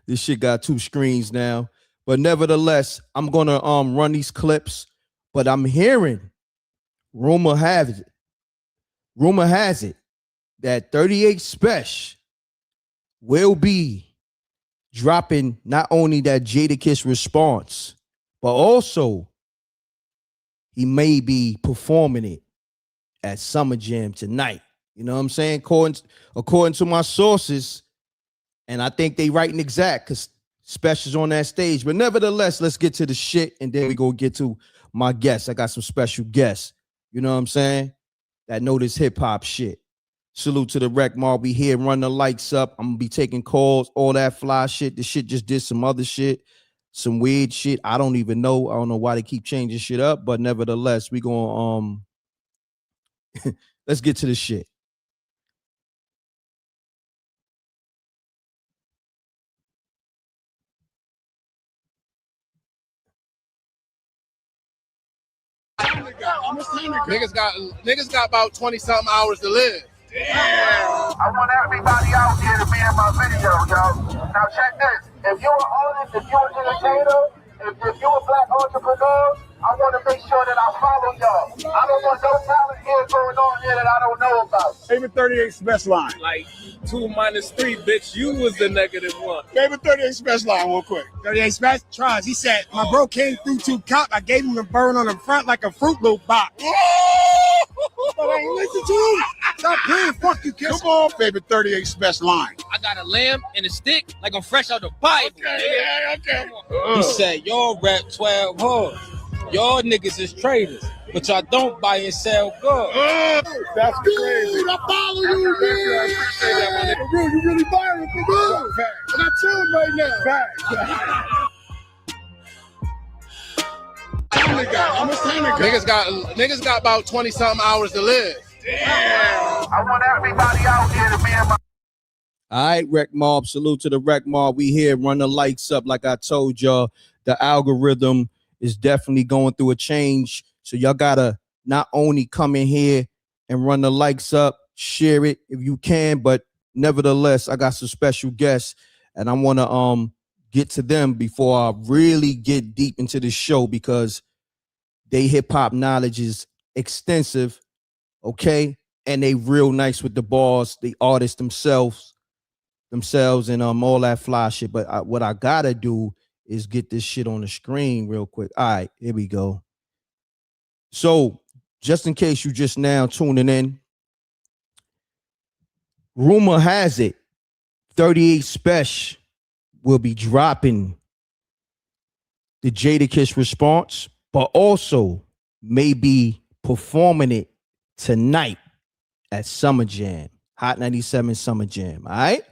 This shit got 2 screens now. But nevertheless, I'm gonna run these clips. But I'm hearing rumor has it that 38 SPESH will be dropping not only that Jadakiss response, but also he may be performing it at Summer Jam tonight. You know what I'm saying? According to my sources, and I think they right and exact because SPESH is on that stage. But nevertheless, let's get to the shit, and then we go get to my guests. I got some special guests. You know what I'm saying? That know this hip-hop shit. Salute to the Rec Mob. We here, run the lights up. I'm gonna be taking calls, all that fly shit. The shit just did some other shit, some weird shit. I don't even know. I don't know why they keep changing shit up, but nevertheless, we gonna let's get to the shit. Niggas got about 20-something hours to live. Damn. I want everybody out here to be in my video, yo. Now check this. If you're an artist, if you're an entertainer, if you're a black entrepreneur, I want to make sure that I follow y'all. I don't want no talent here going on here that I don't know about. Favorite 38 SPESH line. Like 2 minus 3, bitch. You was the -1. Favorite 38 SPESH line, real quick. 38 SPESH tries. He said, my bro came through 2 cop. I gave him a burn on the front like a Fruit Loop box. But I ain't listen to him. Stop playing. Fuck you, kiss. Come on, favorite 38 SPESH line. I got a lamb and a stick like I'm fresh out the Bible. Okay. He said, y'all rap 12 hoes. Y'all niggas is traders, but y'all don't buy and sell goods. That's crazy. I follow you, man. For real, you really viral for real. And I chill right now. Niggas got about 20-something hours to live. Damn. I want everybody out here to be in my. All right, Rec Mob. Salute to the Rec Mob. We here, run the lights up. Like I told y'all, the algorithm is definitely going through a change. So y'all gotta not only come in here and run the lights up, share it if you can, but nevertheless, I got some special guests, and I want to get to them before I really get deep into the show because they hip hop knowledge is extensive, okay, and they real nice with the bars, the artists themselves, and all that fly shit. But what I gotta do is get this shit on the screen real quick. All right, here we go. So just in case you just now tuning in, rumor has it 38 SPESH will be dropping the Jadakiss response, but also maybe performing it tonight at Summer Jam, Hot 97 Summer Jam. All right.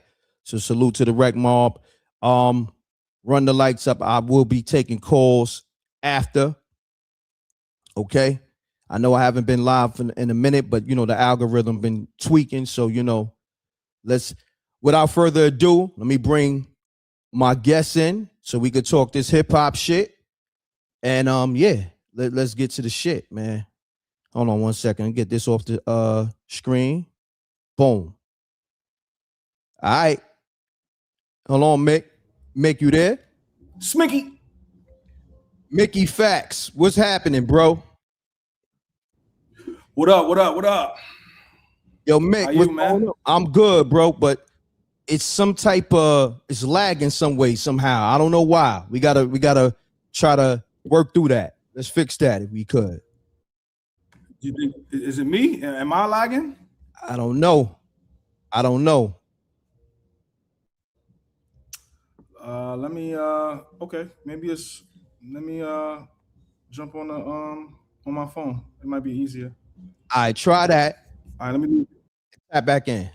So salute to the Rec Mob. Run the lights up. I will be taking calls after. Okay. I know I haven't been live in a minute, but you know, the algorithm been tweaking. So, you know, without further ado, let me bring my guests in so we could talk this hip hop shit. And yeah, let's get to the shit, man. Hold on 1 second. Get this off the screen. Boom. All right. Hold on, Mick. Mick, you there? Smicky. Mickey Factz. What's happening, bro? What up? Yo, Mick, how you, man? I'm good, bro, but it's some type of it's lagging some way, somehow. I don't know why. We gotta try to work through that. Let's fix that if we could. Is it me? Am I lagging? I don't know. Let me okay, maybe it's let me jump on the on my phone. It might be easier. All right, try that. All right, let me tap back in.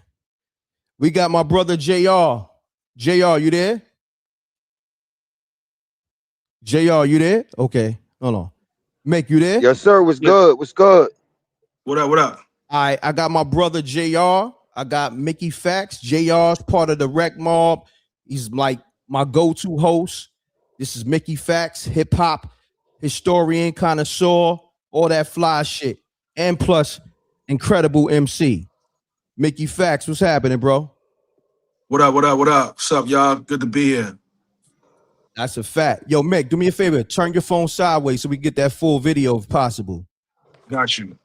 We got my brother JR. JR, you there? JR, you there? Okay, hold on. Mick, you there? Yes, sir. What's good? What's good? What up? All right, I got my brother JR. I got Mickey Factz. JR's part of the Rec Mob. He's like my go-to host. This is Mickey Factz, hip-hop historian, connoisseur, all that fly shit. And plus, incredible MC. Mickey Factz, what's happening, bro? What up? What's up, y'all? Good to be here. That's a fact. Yo, Mick, do me a favor. Turn your phone sideways so we get that full video if possible. Got you.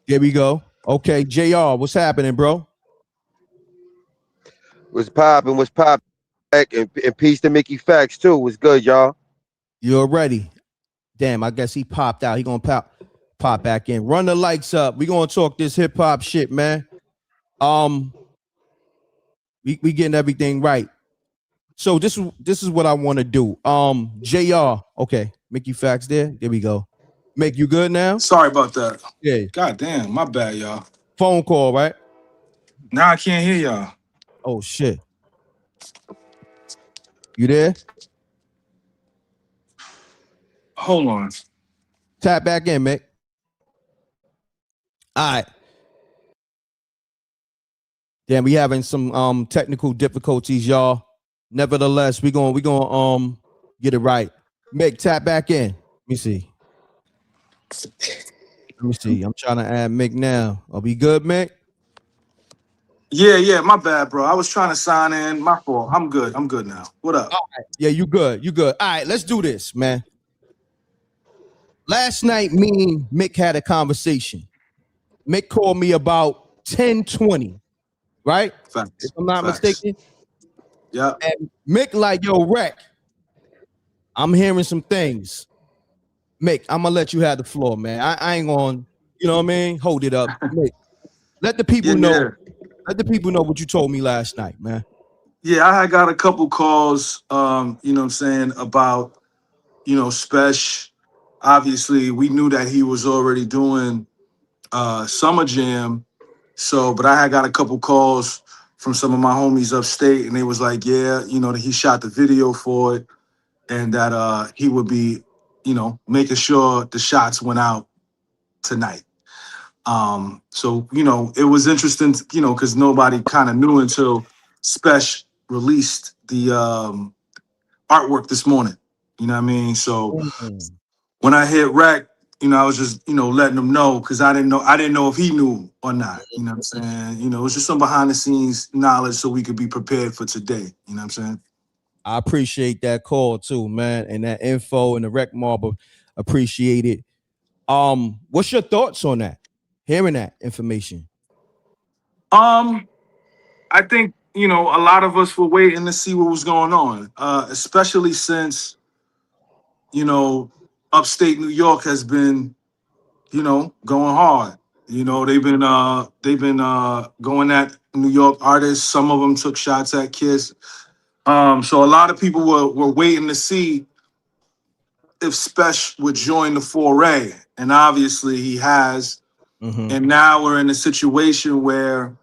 Here we go. Okay, JR, what's happening, bro? What's popping? What's popping? And peace to Mickey Factz too. What's good, y'all? You're ready. Damn, I guess he popped out. He gonna pop back in. Run the lights up. We gonna talk this hip hop shit, man. We getting everything right. So this is what I want to do. JR, okay, Mickey Factz there. There we go. Mick, you good now? Sorry about that. Yeah. God damn, my bad, y'all. Phone call, right? Now I can't hear y'all. Oh shit. You there? Hold on. Tap back in, Mick. All right. Damn, we having some technical difficulties, y'all. Nevertheless, we gonna get it right. Mick, tap back in. Let me see. I'm trying to add Mick now. Are we good, Mick? Yeah, my bad, bro. I was trying to sign in. My fault. I'm good now. What up? All right. Yeah, you good. All right, let's do this, man. Last night, me and Mick had a conversation. Mick called me about 10:20, right? Facts. If I'm not mistaken. Yeah. And Mick like, yo, Rec, I'm hearing some things. Mick, I'm gonna let you have the floor, man. I ain't gonna, you know what I mean? Hold it up. Mick, let the people know. Yeah. Let the people know what you told me last night, man. Yeah, I had got a couple calls, you know what I'm saying, about, SPESH. Obviously, we knew that he was already doing Summer Jam. But I had got a couple calls from some of my homies upstate, and they was like, yeah, that he shot the video for it, and that he would be, making sure the shots went out tonight. It was interesting, because nobody kind of knew until SPESH released the artwork this morning. You know what I mean? So when I hit Rec, I was just, letting him know, because I didn't know if he knew or not. You know what I'm saying? It was just some behind the scenes knowledge so we could be prepared for today. You know what I'm saying? I appreciate that call too, man, and that info and the Rec Marble. Appreciate it. What's your thoughts on that? Hearing that information? I think, a lot of us were waiting to see what was going on, especially since, upstate New York has been, going hard. They've been going at New York artists. Some of them took shots at Kiss. So a lot of people were waiting to see if SPESH would join the foray, and obviously he has. Mm-hmm. And now we're in a situation where,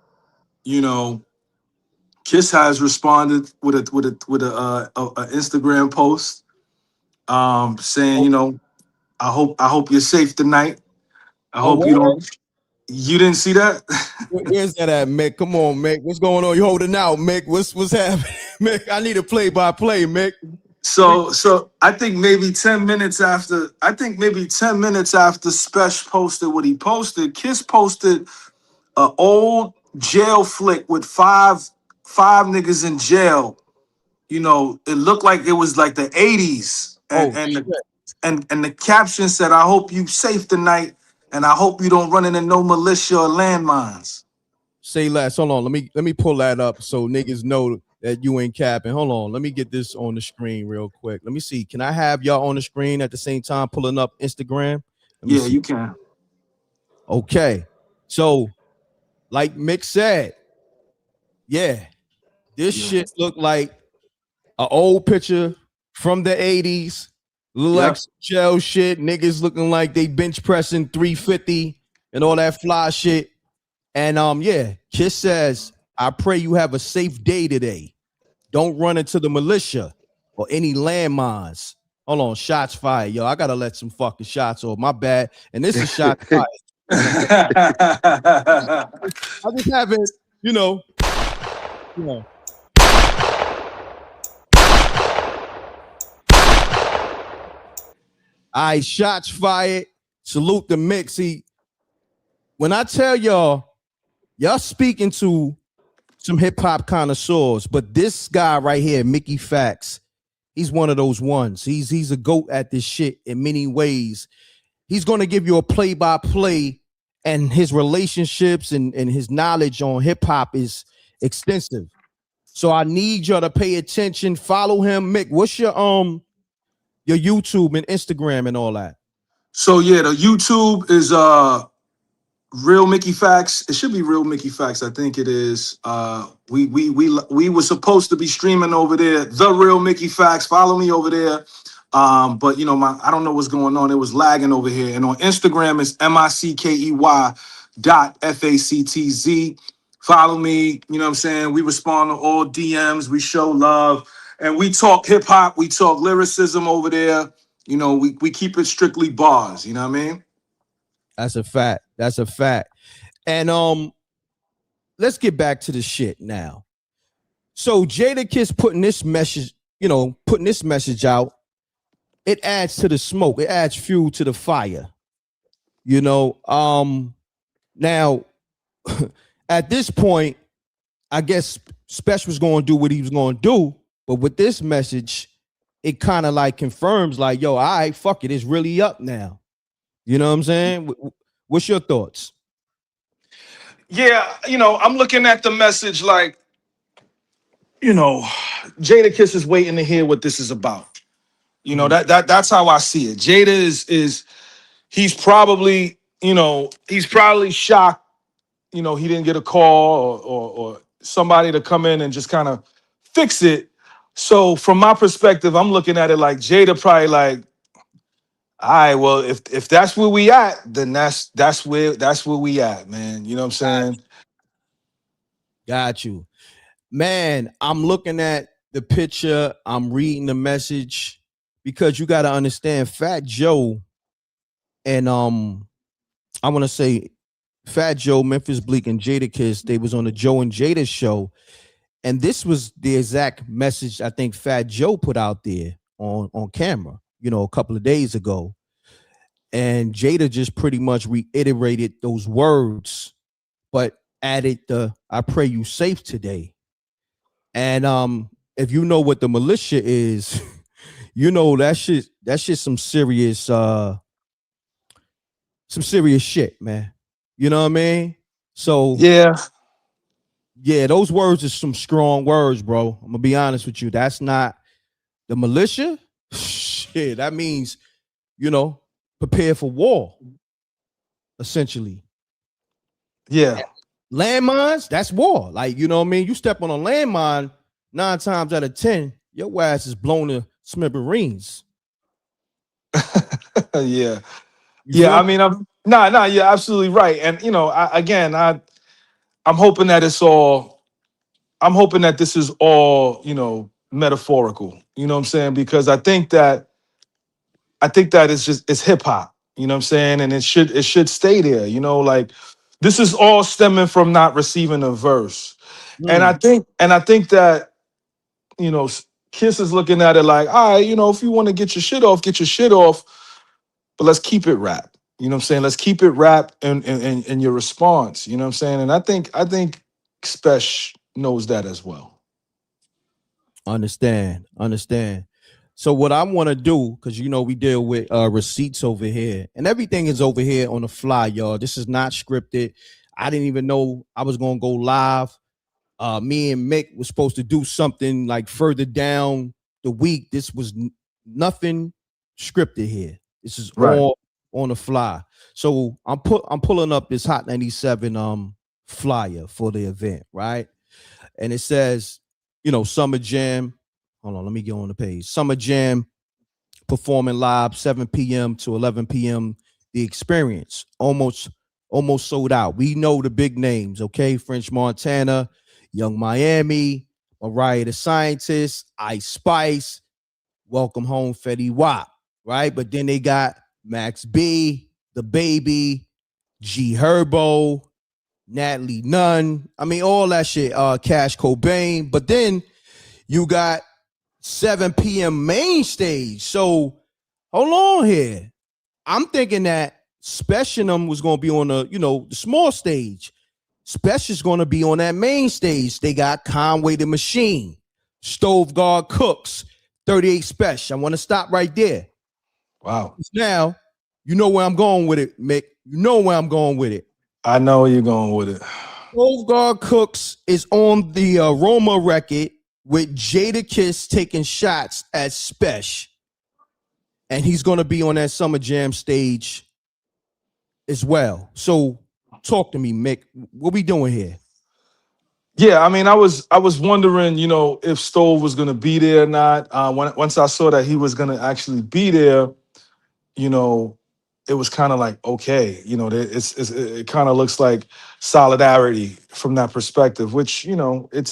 Kiss has responded with a Instagram post, saying, I hope you're safe tonight. I hope you don't. You didn't see that? Where's that at, Mick? Come on, Mick. What's going on? You holding out, Mick? What's happening, Mick? I need a play-by-play, Mick. So I think maybe 10 minutes after SPESH posted what he posted, Kiss posted an old jail flick with five niggas in jail. It looked like it was like the 80s. And the caption said, I hope you safe tonight, and I hope you don't run into no militia or landmines. Say less. Hold on. Let me pull that up so niggas know that you ain't capping. Hold on. Let me get this on the screen real quick. Let me see. Can I have y'all on the screen at the same time pulling up Instagram? Yeah, you can. Okay. So, like Mick said, yeah, this shit looked like an old picture from the 80s. Look like gel shit. Niggas looking like they bench pressing 350 and all that fly shit. And Kiss says, I pray you have a safe day today. Don't run into the militia or any landmines. Hold on, shots fired. Yo, I gotta let some fucking shots off. My bad. And this is shots fired. I just haven't, All right, shots fired. Salute the Mixie. When I tell y'all speaking to some hip hop connoisseurs, but this guy right here, Mickey Factz, He's one of those ones. He's a GOAT at this shit in many ways. He's gonna give you a play-by-play, and his relationships and his knowledge on hip-hop is extensive. So I need y'all to pay attention. Follow him. Mick, what's your YouTube and Instagram and all that? So yeah, the YouTube is Real Mickey Factz. It should be Real Mickey Factz. I think it is. We were supposed to be streaming over there. The Real Mickey Factz. Follow me over there. But you know, I don't know what's going on. It was lagging over here. And on Instagram, it's MICKEY.FACTZ. Follow me. You know what I'm saying? We respond to all DMs. We show love. And we talk hip hop. We talk lyricism over there. You know, we keep it strictly bars. You know what I mean? That's a fact. That's a fact. And let's get back to the shit now. So Jadakiss putting this message out. It adds to the smoke. It adds fuel to the fire. You know, now at this point, I guess SPESH was going to do what he was going to do, but with this message, it kind of like confirms, like, yo, all right, fuck it, it's really up now. You know what I'm saying? What's your thoughts? Yeah, you know, I'm looking at the message like, you know, Jadakiss is waiting to hear what this is about. You know, that's how I see it. Jada is he's probably shocked, you know, he didn't get a call or somebody to come in and just kind of fix it. So from my perspective, I'm looking at it like Jada probably like, all right, well, if that's where we at, then that's where we at, man. You know what I'm saying? Got you. Man, I'm looking at the picture, I'm reading the message, because you got to understand Fat Joe and I want to say Fat Joe, Memphis Bleak, and Jadakiss, they was on the Joe and Jada show. And this was the exact message I think Fat Joe put out there on camera, you know, a couple of days ago. And Jada just pretty much reiterated those words, but added the "I pray you safe today." And if you know what the militia is, you know that shit some serious shit, man. You know what I mean? So Yeah. Yeah, those words are some strong words, bro. I'm gonna be honest with you. That's not the militia. Shit, that means, you know, prepare for war, essentially. Yeah. Landmines, that's war. Like, you know what I mean? You step on a landmine 9 times out of 10, your ass is blown to smithereens. Yeah. You Yeah, I feel? mean, you're absolutely right. And you know, I'm hoping that I'm hoping that this is all, you know, metaphorical. You know what I'm saying? Because I think that it's hip hop. You know what I'm saying? And it should stay there. You know, like this is all stemming from not receiving a verse. And I think that, you know, Kiss is looking at it like, all right, you know, if you want to get your shit off, but let's keep it rap. You know what I'm saying? Let's keep it rap and your response. You know what I'm saying? And I think SPESH knows that as well. Understand. So what I want to do, because you know we deal with receipts over here, and everything is over here on the fly, y'all. This is not scripted. I didn't even know I was gonna go live. Me and Mick was supposed to do something like further down the week. This was nothing scripted here. This is all on the fly. So I'm pulling up this Hot 97 flyer for the event, right? And it says, you know, Summer Jam. Hold on, let me get on the page. Summer Jam performing live 7 p.m. to 11 p.m. The Experience. Almost sold out. We know the big names, okay? French Montana, Young Miami, Mariah the Scientist, Ice Spice, Welcome Home, Fetty Wap, right? But then they got Max B, The Baby, G Herbo, Natalie Nunn. I mean, all that shit. Cash Cobain. But then you got 7 p.m. main stage. So hold on here. I'm thinking that SPESH and them was going to be on the, you know, the small stage. SPESH is going to be on that main stage. They got Conway the Machine, Stove Guard Cooks, 38 SPESH. I want to stop right there. Wow. Now, you know where I'm going with it, Mick. You know where I'm going with it. I know where you're going with it. Guard Cooks is on the Aroma record with Jadakiss taking shots at SPESH. And he's going to be on that Summer Jam stage as well. So talk to me, Mick. What we doing here? Yeah, I mean, I was wondering, you know, if Stove was gonna be there or not. Once I saw that he was gonna actually be there, you know, it was kind of like, okay, you know, it kind of looks like solidarity from that perspective, which, you know, it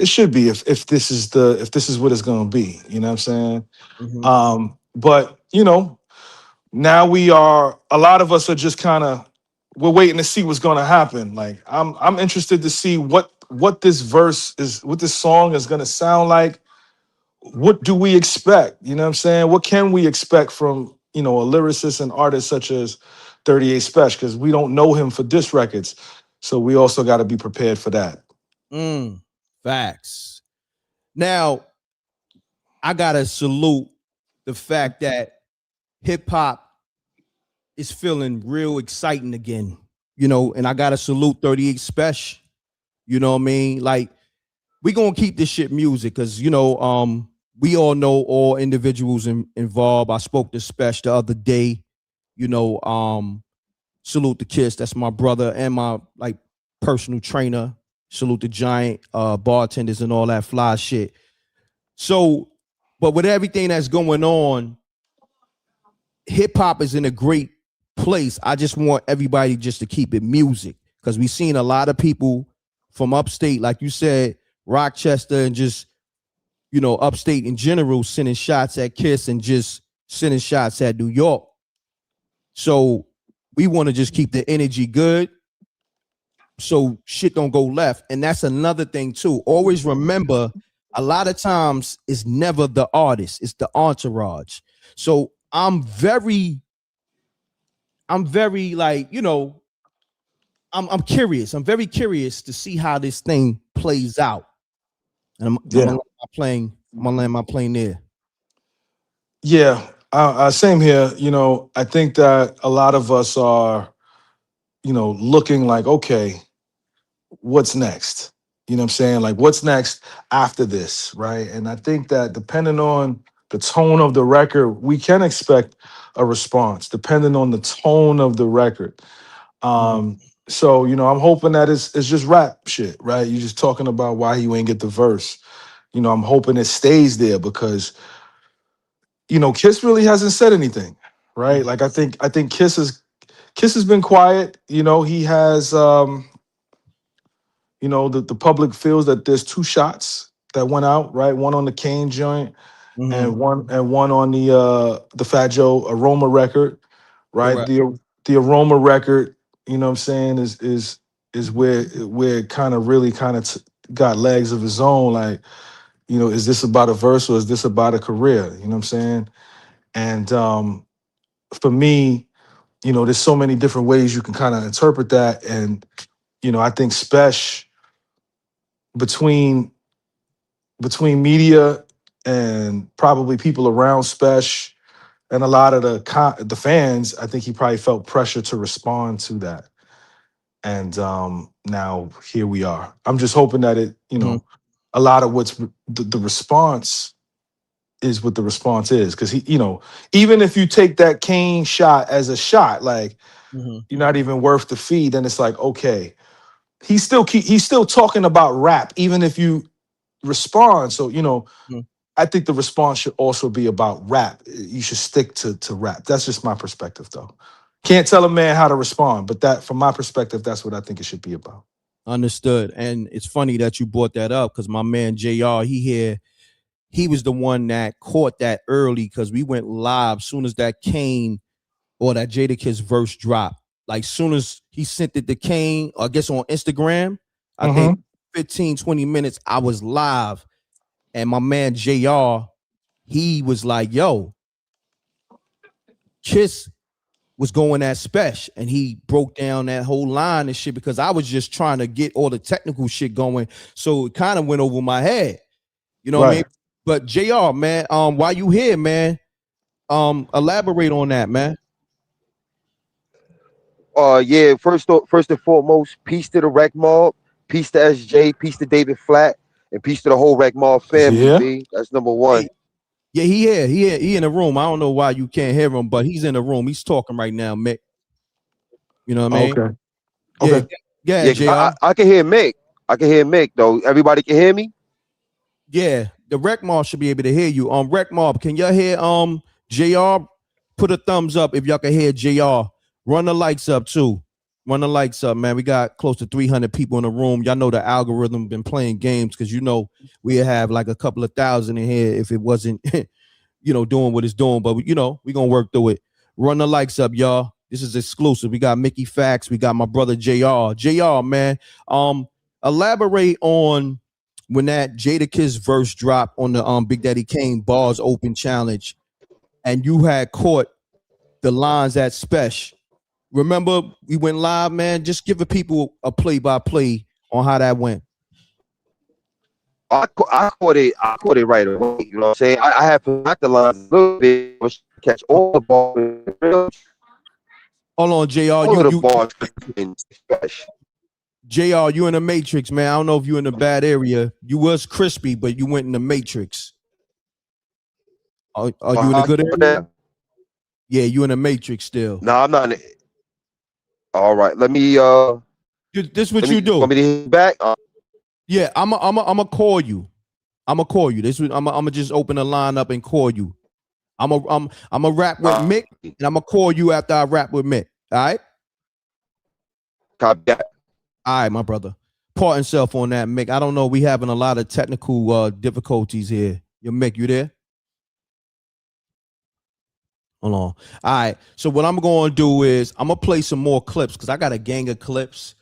should be if this is what it's gonna be, you know what I'm saying? Mm-hmm. But you know, now a lot of us are just kind of, we're waiting to see what's going to happen. Like I'm interested to see what this song is going to sound like. What do we expect? You know what I'm saying? What can we expect from, you know, a lyricist and artist such as 38 SPESH, because we don't know him for diss records. So we also got to be prepared for that. Facts. Now, I got to salute the fact that hip hop is feeling real exciting again, you know, and I got to salute 38 SPESH. You know what I mean? Like, we going to keep this shit music because, you know, we all know all individuals involved. I spoke to SPESH the other day, you know, salute the Kiss. That's my brother and my like personal trainer. Salute the Giant, bartenders and all that fly shit. So, but with everything that's going on, hip hop is in a great place. I just want everybody just to keep it music because we've seen a lot of people from upstate, like you said, Rochester, and just, you know, upstate in general, sending shots at Kiss and just sending shots at New York. So we want to just keep the energy good so shit don't go left. And that's another thing too. Always remember, a lot of times it's never the artist, it's the entourage. So I'm very like, you know, I'm curious. I'm very curious to see how this thing plays out. And I'm gonna land my plane there. Yeah, same here. You know, I think that a lot of us are, you know, looking like, okay, what's next? You know what I'm saying? Like, what's next after this, right? And I think that depending on the tone of the record, we can expect a response, depending on the tone of the record. So, you know, I'm hoping that it's just rap shit, right? You're just talking about why you ain't get the verse. You know, I'm hoping it stays there because, you know, Kiss really hasn't said anything, right? Like I think Kiss has been quiet. You know, he has you know, the public feels that there's two shots that went out, right? One on the Kane joint and one on the Fat Joe Aroma record, right? Correct. The Aroma record, you know what I'm saying, is where it kind of really got legs of his own. Like, you know, is this about a verse or is this about a career? You know what I'm saying? And for me, you know, there's so many different ways you can kind of interpret that. And, you know, I think SPESH between media and probably people around SPESH and a lot of the fans, I think he probably felt pressure to respond to that. And now here we are. I'm just hoping that it, you know, a lot of what's the response is what the response is. Because he, you know, even if you take that Kane shot as a shot, like you're not even worth the fee, then it's like, okay, he's still talking about rap, even if you respond. So, you know, I think the response should also be about rap. You should stick to rap. That's just my perspective, though. Can't tell a man how to respond, but that, from my perspective, that's what I think it should be about. Understood. And it's funny that you brought that up because my man JR, he was the one that caught that early because we went live soon as that Kane or that Jadakiss verse dropped. Like soon as he sent it to Kane, I guess on Instagram, I think 15, 20 minutes, I was live. And my man JR, he was like, yo, Kiss was going at SPESH, and he broke down that whole line and shit because I was just trying to get all the technical shit going. So it kind of went over my head. You know what I mean? But JR, man, while you here, man, elaborate on that, man. Yeah, first and foremost, peace to the Rec Mob, peace to SJ, peace to David Flat, and peace to the whole Rec Mob family, Yeah. B. That's number one. Yeah, he in the room. I don't know why you can't hear him, but he's in the room. He's talking right now, Mick. You know what I mean? Okay. Yeah, Okay. yeah, Yeah, JR. I can hear Mick. I can hear Mick, though. Everybody can hear me? Yeah, the Rec Mob should be able to hear you. Rec Mob, can y'all hear JR? Put a thumbs up if y'all can hear JR. Run the lights up too. Run the lights up, man. We got close to 300 people in the room. Y'all know the algorithm been playing games because you know we have like a couple of thousand in here if it wasn't doing what it's doing. But we gonna work through it. Run the lights up, y'all. This is exclusive. We got Mickey Factz. We got my brother JR. JR, man. Elaborate on when that Jadakiss verse dropped on the Big Daddy Kane Bars Open Challenge, and you had caught the lines at SPESH. Remember, we went live, man. Just give the people a play-by-play on how that went. I caught it. I caught it right away. You know what I'm saying? I had to knock the lines a little bit, catch all the balls. Hold on, JR. All of the balls in SPESH. JR, you in the Matrix, man. I don't know if you're in a bad area. You was crispy, but you went in the Matrix. Are you in a good area? Yeah, you in the Matrix still. No, I'm not in it. All right, let me. This what you do. Want me to hit back? Yeah, I'm a call you. I'm gonna call you. I'm gonna just open the line up and call you. I'm a rap with Mick, and I'm gonna call you after I rap with Mick. All right. Copy that. All right, my brother. Pardon self on that, Mick. I don't know. We having a lot of technical difficulties here. Yo, Mick, you there? Hold on. All right. So what I'm going to do is I'm going to play some more clips because I got a gang of clips.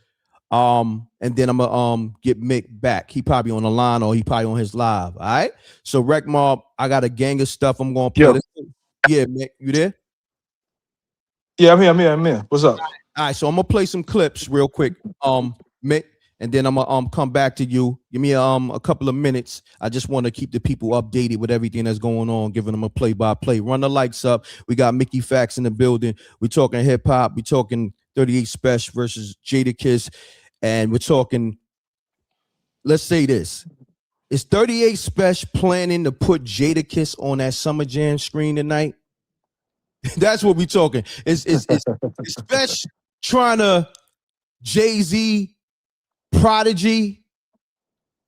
And then I'm going to get Mick back. He probably on the line or he probably on his live. All right. So Rec Mob, I got a gang of stuff I'm going to play. Yeah, Mick, you there? Yeah, I'm here. What's up? All right. So I'm going to play some clips real quick. Mick, and then I'm gonna come back to you. Give me a couple of minutes. I just want to keep the people updated with everything that's going on, giving them a play-by-play. Run the lights up. We got Mickey Factz in the building. We're talking hip-hop. We're talking 38 SPESH versus Jadakiss. And we're talking, let's say this. Is 38 SPESH planning to put Jadakiss on that Summer Jam screen tonight? That's what we're talking. Is SPESH trying to Jay-Z Prodigy,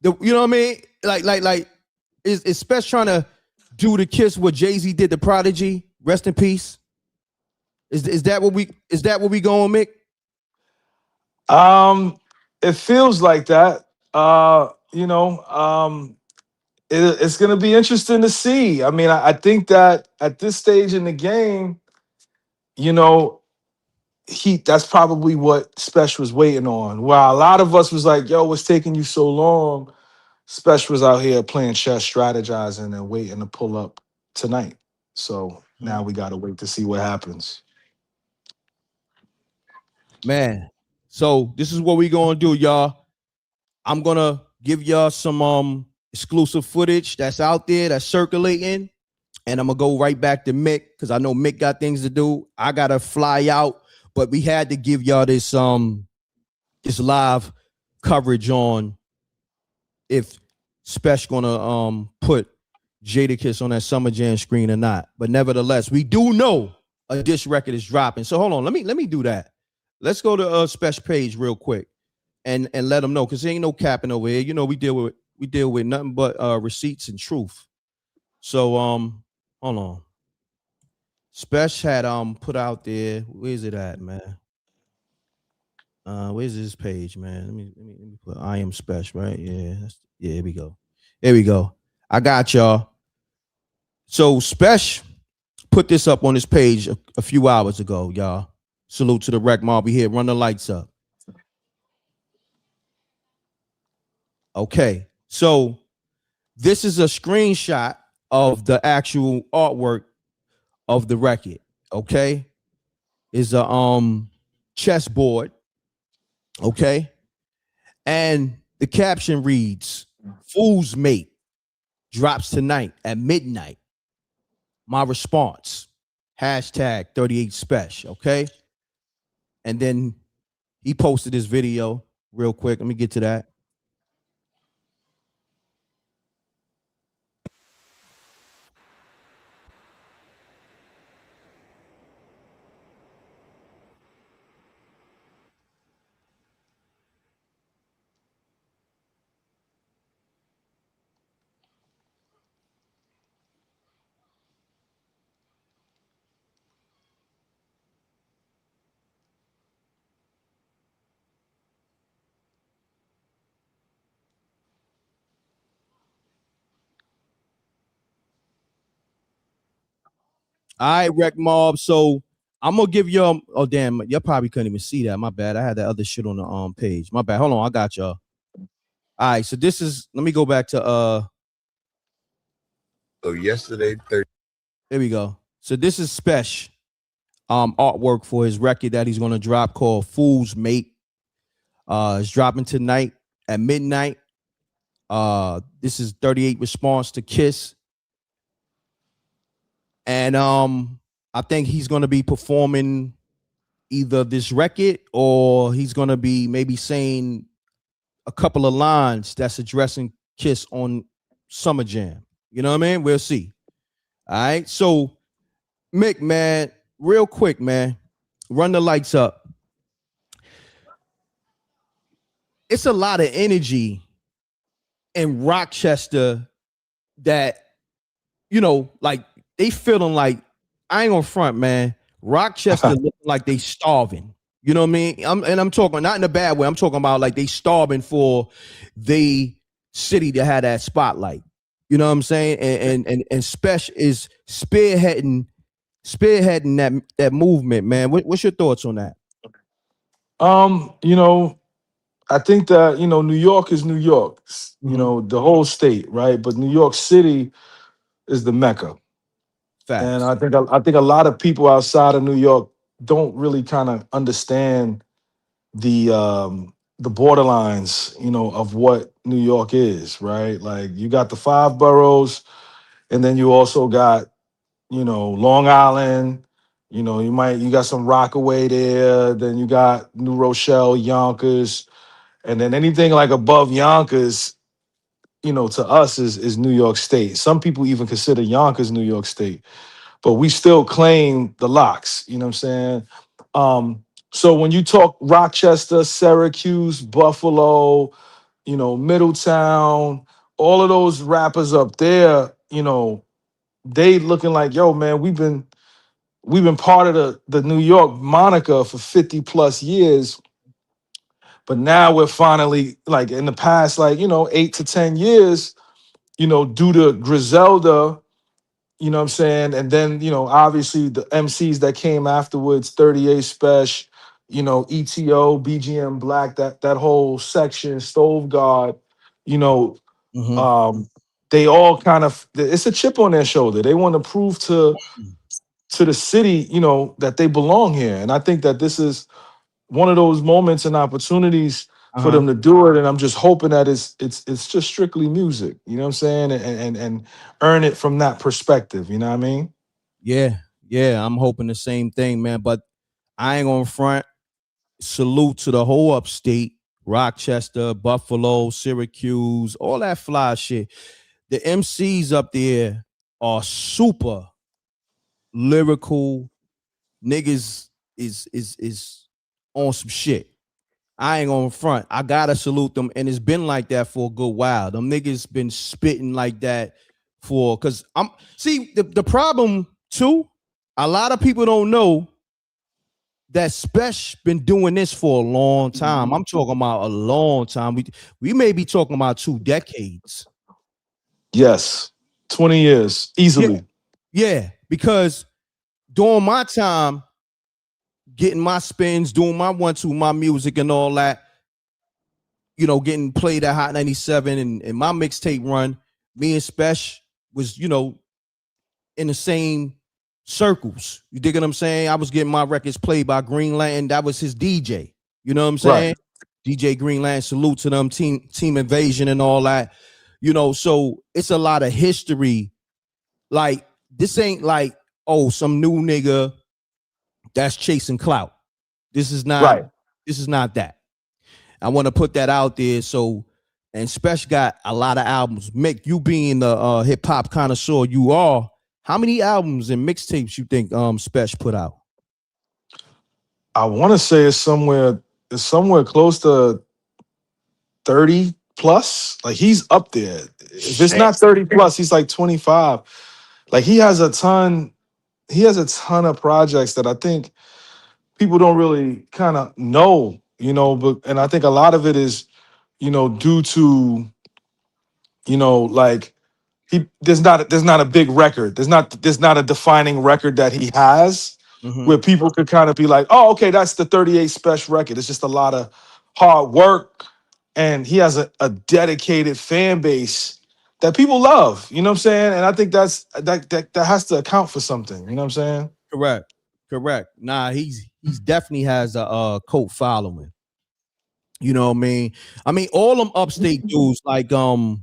you know what I mean? Like, is SPESH trying to do the Kiss what Jay-Z did to Prodigy? Rest in peace. Is that what we going, Mick? It feels like that. It's gonna be interesting to see. I mean, I think that at this stage in the game, that's probably what SPESH was waiting on. While a lot of us was like, yo, what's taking you so long? SPESH was out here playing chess, strategizing, and waiting to pull up tonight. So now we got to wait to see what happens. Man, so this is what we gonna do, y'all. I'm gonna give y'all some exclusive footage that's out there, that's circulating. And I'm gonna go right back to Mick because I know Mick got things to do. I gotta fly out, but we had to give y'all this live coverage on if SPESH gonna put Jadakiss on that Summer Jam screen or not. But nevertheless, we do know a diss record is dropping. So hold on, let me do that. Let's go to SPESH page real quick and let them know because there ain't no capping over here. You know, we deal with nothing but receipts and truth. So hold on. SPESH had put out there. Where's it at, man? Where's this page, man? Let me put I am SPESH, right? Yeah, here we go. Here we go. I got y'all. So SPESH put this up on his page a few hours ago, y'all. Salute to the Rec Mob. We here. Run the lights up. Okay, so this is a screenshot of the actual artwork of the record. Okay, is a chessboard. Okay, and the caption reads "Fool's Mate." drops tonight at midnight. My response, hashtag 38 SPESH, okay? And then he posted this video real quick. Let me get to that. All right, Rec Mob. So I'm gonna give y'all. Oh damn, y'all probably couldn't even see that. My bad. I had that other shit on the page. My bad. Hold on, I got y'all. All right, so this is. Let me go back to So yesterday, 30. There we go. So this is SPESH artwork for his record that he's gonna drop called Fool's Mate. It's dropping tonight at midnight. This is 38 response to Kiss. And I think he's gonna be performing either this record or he's gonna be maybe saying a couple of lines that's addressing Kiss on Summer Jam. You know what I mean? We'll see. All right. So Mick, man, real quick, man, run the lights up. It's a lot of energy in Rochester that, you know, like they feeling like, I ain't gonna front, man. Rochester looking like they starving. You know what I mean? I'm talking not in a bad way. I'm talking about like they starving for the city to have that spotlight. You know what I'm saying? And SPESH is spearheading that movement, man. What's your thoughts on that? You know, I think that, you know, New York is New York, you know, the whole state, right? But New York City is the Mecca. Facts. And I think a lot of people outside of New York don't really kind of understand the borderlines, you know, of what New York is, right? Like you got the 5 boroughs, and then you also got, you know, Long Island. You know, you got some Rockaway there. Then you got New Rochelle, Yonkers, and then anything like above Yonkers, you know, to us is New York State. Some people even consider Yonkers New York State, but we still claim the locks. You know what I'm saying? So when you talk Rochester, Syracuse, Buffalo, you know, Middletown, all of those rappers up there, you know, they looking like, yo, man, we've been part of the New York moniker for 50 plus years. But now we're finally, like, in the past, like, you know, 8 to 10 years, you know, due to Griselda, you know what I'm saying? And then, you know, obviously the MCs that came afterwards, 38 SPESH, you know, ETO, BGM Black, that whole section, Stove Guard, you know, they all kind of, it's a chip on their shoulder. They want to prove to the city, you know, that they belong here. And I think that this is one of those moments and opportunities for them to do it. And I'm just hoping that it's just strictly music, you know what I'm saying? And earn it from that perspective, you know what I mean? Yeah, I'm hoping the same thing, man. But I ain't gonna front. Salute to the whole upstate, Rochester, Buffalo, Syracuse, all that fly shit. The MCs up there are super lyrical. Niggas is on some shit. I ain't gonna front. I gotta salute them, and it's been like that for a good while. Them niggas been spitting like that cause I'm see the problem too. A lot of people don't know that SPESH been doing this for a long time. I'm talking about a long time. We may be talking about 2 decades. Yes, 20 years easily. Yeah, because during my time, getting my spins, doing my 1-2, my music and all that, you know, getting played at Hot 97 and my mixtape run, me and SPESH was, you know, in the same circles. You dig what I'm saying? I was getting my records played by Green Lantern. That was his DJ. You know what I'm saying? Right. DJ Green Lantern, salute to them, team Invasion and all that. So it's a lot of history. Like this ain't like, oh, some new nigga that's chasing clout. This is not Right. that. I want to put that out there. So, and SPESH got a lot of albums. Mick, you being the hip hop connoisseur you are, how many albums and mixtapes you think SPESH put out? I want to say it's somewhere close to 30 plus. Like he's up there. If it's not 30 plus, he's like 25. Like he has a ton of projects that I think people don't really kind of know, but and I think a lot of it is, due to, like there's not a big record. There's not a defining record that he has where people could kind of be like, oh, okay, that's the 38 SPESH record. It's just a lot of hard work, and he has a dedicated fan base that people love. You know what I'm saying? And I think that has to account for something. You know what I'm saying? Correct. Nah, he's definitely has a cult following. You know what I mean? All them upstate dudes like Conway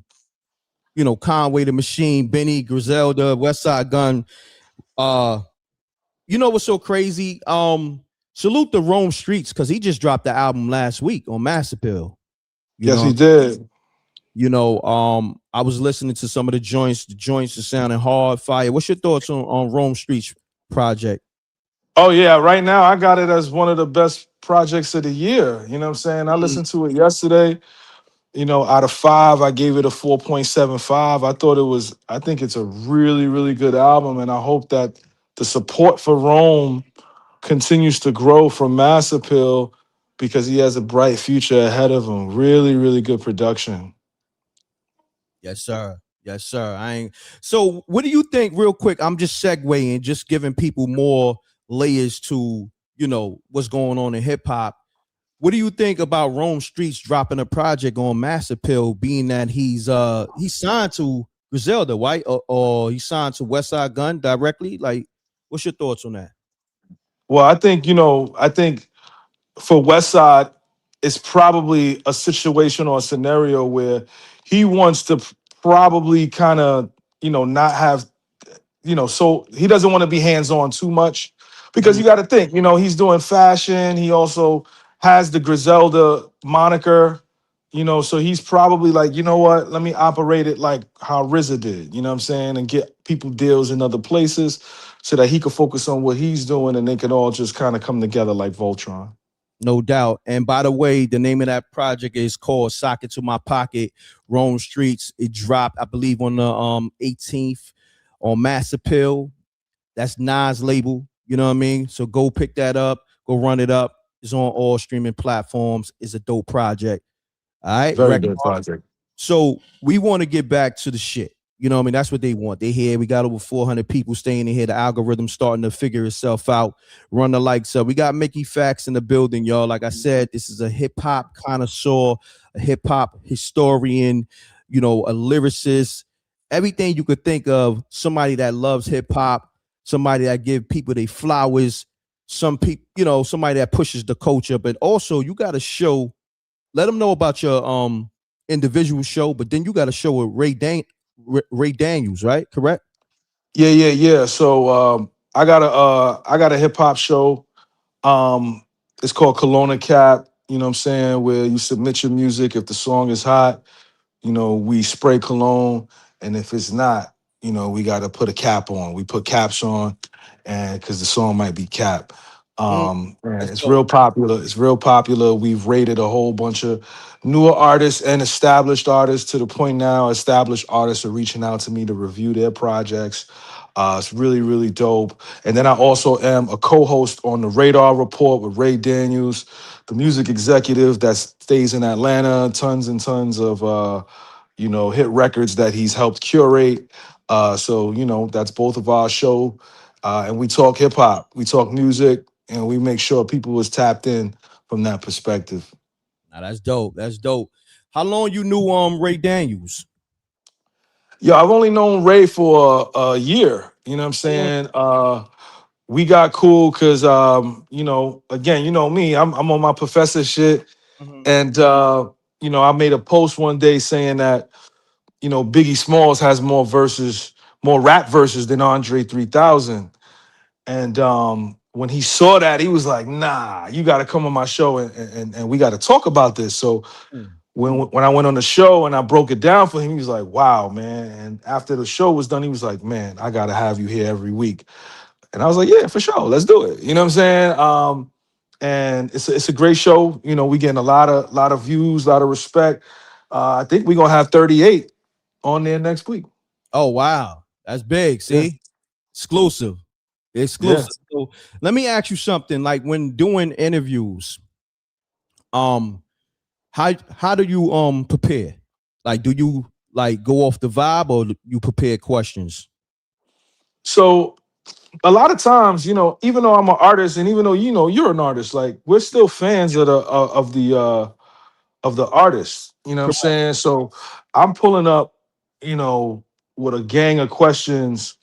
the Machine, Benny, Griselda, West Side Gun. What's so crazy? Salute the Rome Streets because he just dropped the album last week on Mass Appeal. Yes, he did. I was listening to some of the joints. The joints are sounding hard, fire. What's your thoughts on Rome Streets project? Oh yeah, right now I got it as one of the best projects of the year. You know what I'm saying? I listened to it yesterday. Out of 5, I gave it a 4.75. I think it's a really, really good album, and I hope that the support for Rome continues to grow from Mass Appeal because he has a bright future ahead of him. Really, really good production. Yes, sir. So what do you think, real quick? I'm just segueing, just giving people more layers to, what's going on in hip hop. What do you think about Rome Streets dropping a project on Mass Appeal, being that he's signed to Griselda, right? Or he signed to West Side Gun directly? Like, what's your thoughts on that? Well, I think for West Side, it's probably a situation or a scenario where he wants to probably kind of, not have, so he doesn't want to be hands-on too much because you got to think, he's doing fashion. He also has the Griselda moniker, so he's probably like, you know what, let me operate it like how RZA did, you know what I'm saying, and get people deals in other places so that he could focus on what he's doing and they can all just kind of come together like Voltron. No doubt. And by the way, the name of that project is called Socket to My Pocket, Rome Streets. It dropped, I believe, on the 18th on Mass Appeal. That's Nas' label. You know what I mean? So go pick that up. Go run it up. It's on all streaming platforms. It's a dope project. All right. Very good project. So we want to get back to the shit. You know what I mean? That's what they want. They here. We got over 400 people staying in here. The algorithm starting to figure itself out. Run the likes up. We got Mickey Factz in the building, y'all. Like I said, this is a hip hop connoisseur, a hip hop historian, a lyricist, everything you could think of. Somebody that loves hip hop, somebody that give people their flowers, some people, somebody that pushes the culture. But also, you got to show. Let them know about your individual show, but then you got a show with Ray Daniels, right? Correct? Yeah. So I got a hip hop show. It's called Kelowna Cap. You know what I'm saying? Where you submit your music. If the song is hot, we spray cologne, and if it's not, we got to put a cap on. We put caps on, and because the song might be cap. And it's real popular. It's real popular. We've rated a whole bunch of newer artists and established artists to the point now established artists are reaching out to me to review their projects. It's really, really dope. And then I also am a co-host on the Radar Report with Ray Daniels, the music executive that stays in Atlanta, tons and tons of hit records that he's helped curate. So that's both of our show. And we talk hip hop, we talk music, and we make sure people is tapped in from that perspective. Now that's dope. How long you knew Ray Daniels? Yeah, I've only known Ray for a year. You know what I'm saying? We got cool because again, me, I'm on my professor shit. And I made a post one day saying that you know, Biggie Smalls has more rap verses than Andre 3000. And when he saw that, he was like, nah, you got to come on my show and we got to talk about this. So when I went on the show and I broke it down for him, he was like, wow, man. And after the show was done, he was like, man, I got to have you here every week. And I was like, yeah, for sure. Let's do it. You know what I'm saying? And it's a great show. You know, we getting a lot of views, a lot of respect. I think we're going to have 38 on there next week. Oh, wow. That's big. See? Yeah. Exclusive. Yeah. So let me ask you something. Like when doing interviews, how do you prepare? Like, do you like go off the vibe or you prepare questions? So a lot of times, you know, even though I'm an artist and even though, you know, you're an artist, like we're still fans of the artist. You know what I'm saying? So I'm pulling up, you know, with a gang of questions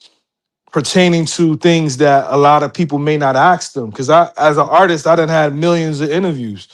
pertaining to things that a lot of people may not ask them. Because as an artist, I done had millions of interviews.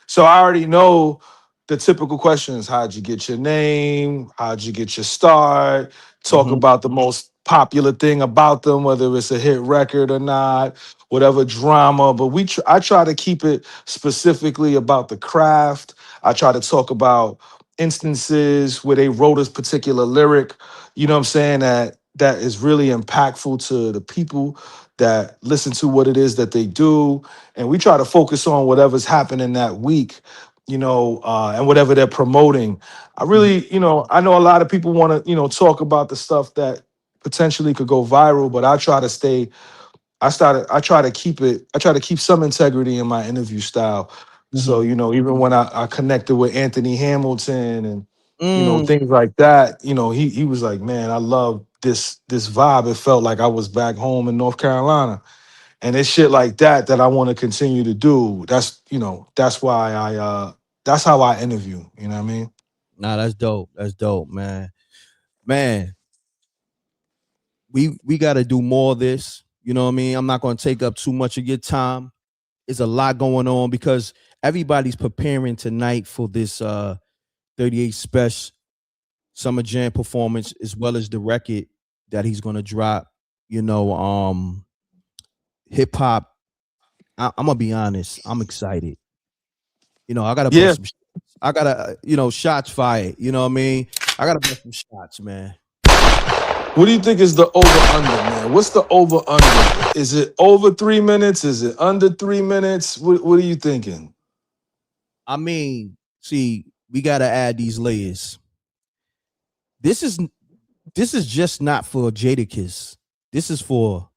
So I already know the typical questions. How'd you get your name? How'd you get your start? Talk about the most popular thing about them, whether it's a hit record or not, whatever drama. But I try to keep it specifically about the craft. I try to talk about instances where they wrote a particular lyric, you know what I'm saying, that is really impactful to the people that listen to what it is that they do. And we try to focus on whatever's happening that week, you know, and whatever they're promoting. I really, you know, I know a lot of people want to, you know, talk about the stuff that potentially could go viral, but I try to keep some integrity in my interview style. So, you know, even when I connected with Anthony Hamilton and, you know, things like that, you know, he was like, man, I love this vibe. It felt like I was back home in North Carolina. And it's shit like that I want to continue to do. That's, you know, that's why that's how I interview. You know what I mean? Nah, that's dope. That's dope, man. Man, we got to do more of this. You know what I mean? I'm not going to take up too much of your time. There's a lot going on because everybody's preparing tonight for this 38 SPESH Summer Jam performance, as well as the record that he's going to drop. You know, hip hop. I'm gonna be honest. I'm excited. You know, I gotta bust some. I gotta, you know, shots fired. You know what I mean? I gotta bust some shots, man. What do you think is the over under, man? What's the over under? Is it over 3 minutes? Is it under 3 minutes? What are you thinking? I mean, see, we gotta add these layers. This is just not for Jadakiss. This is for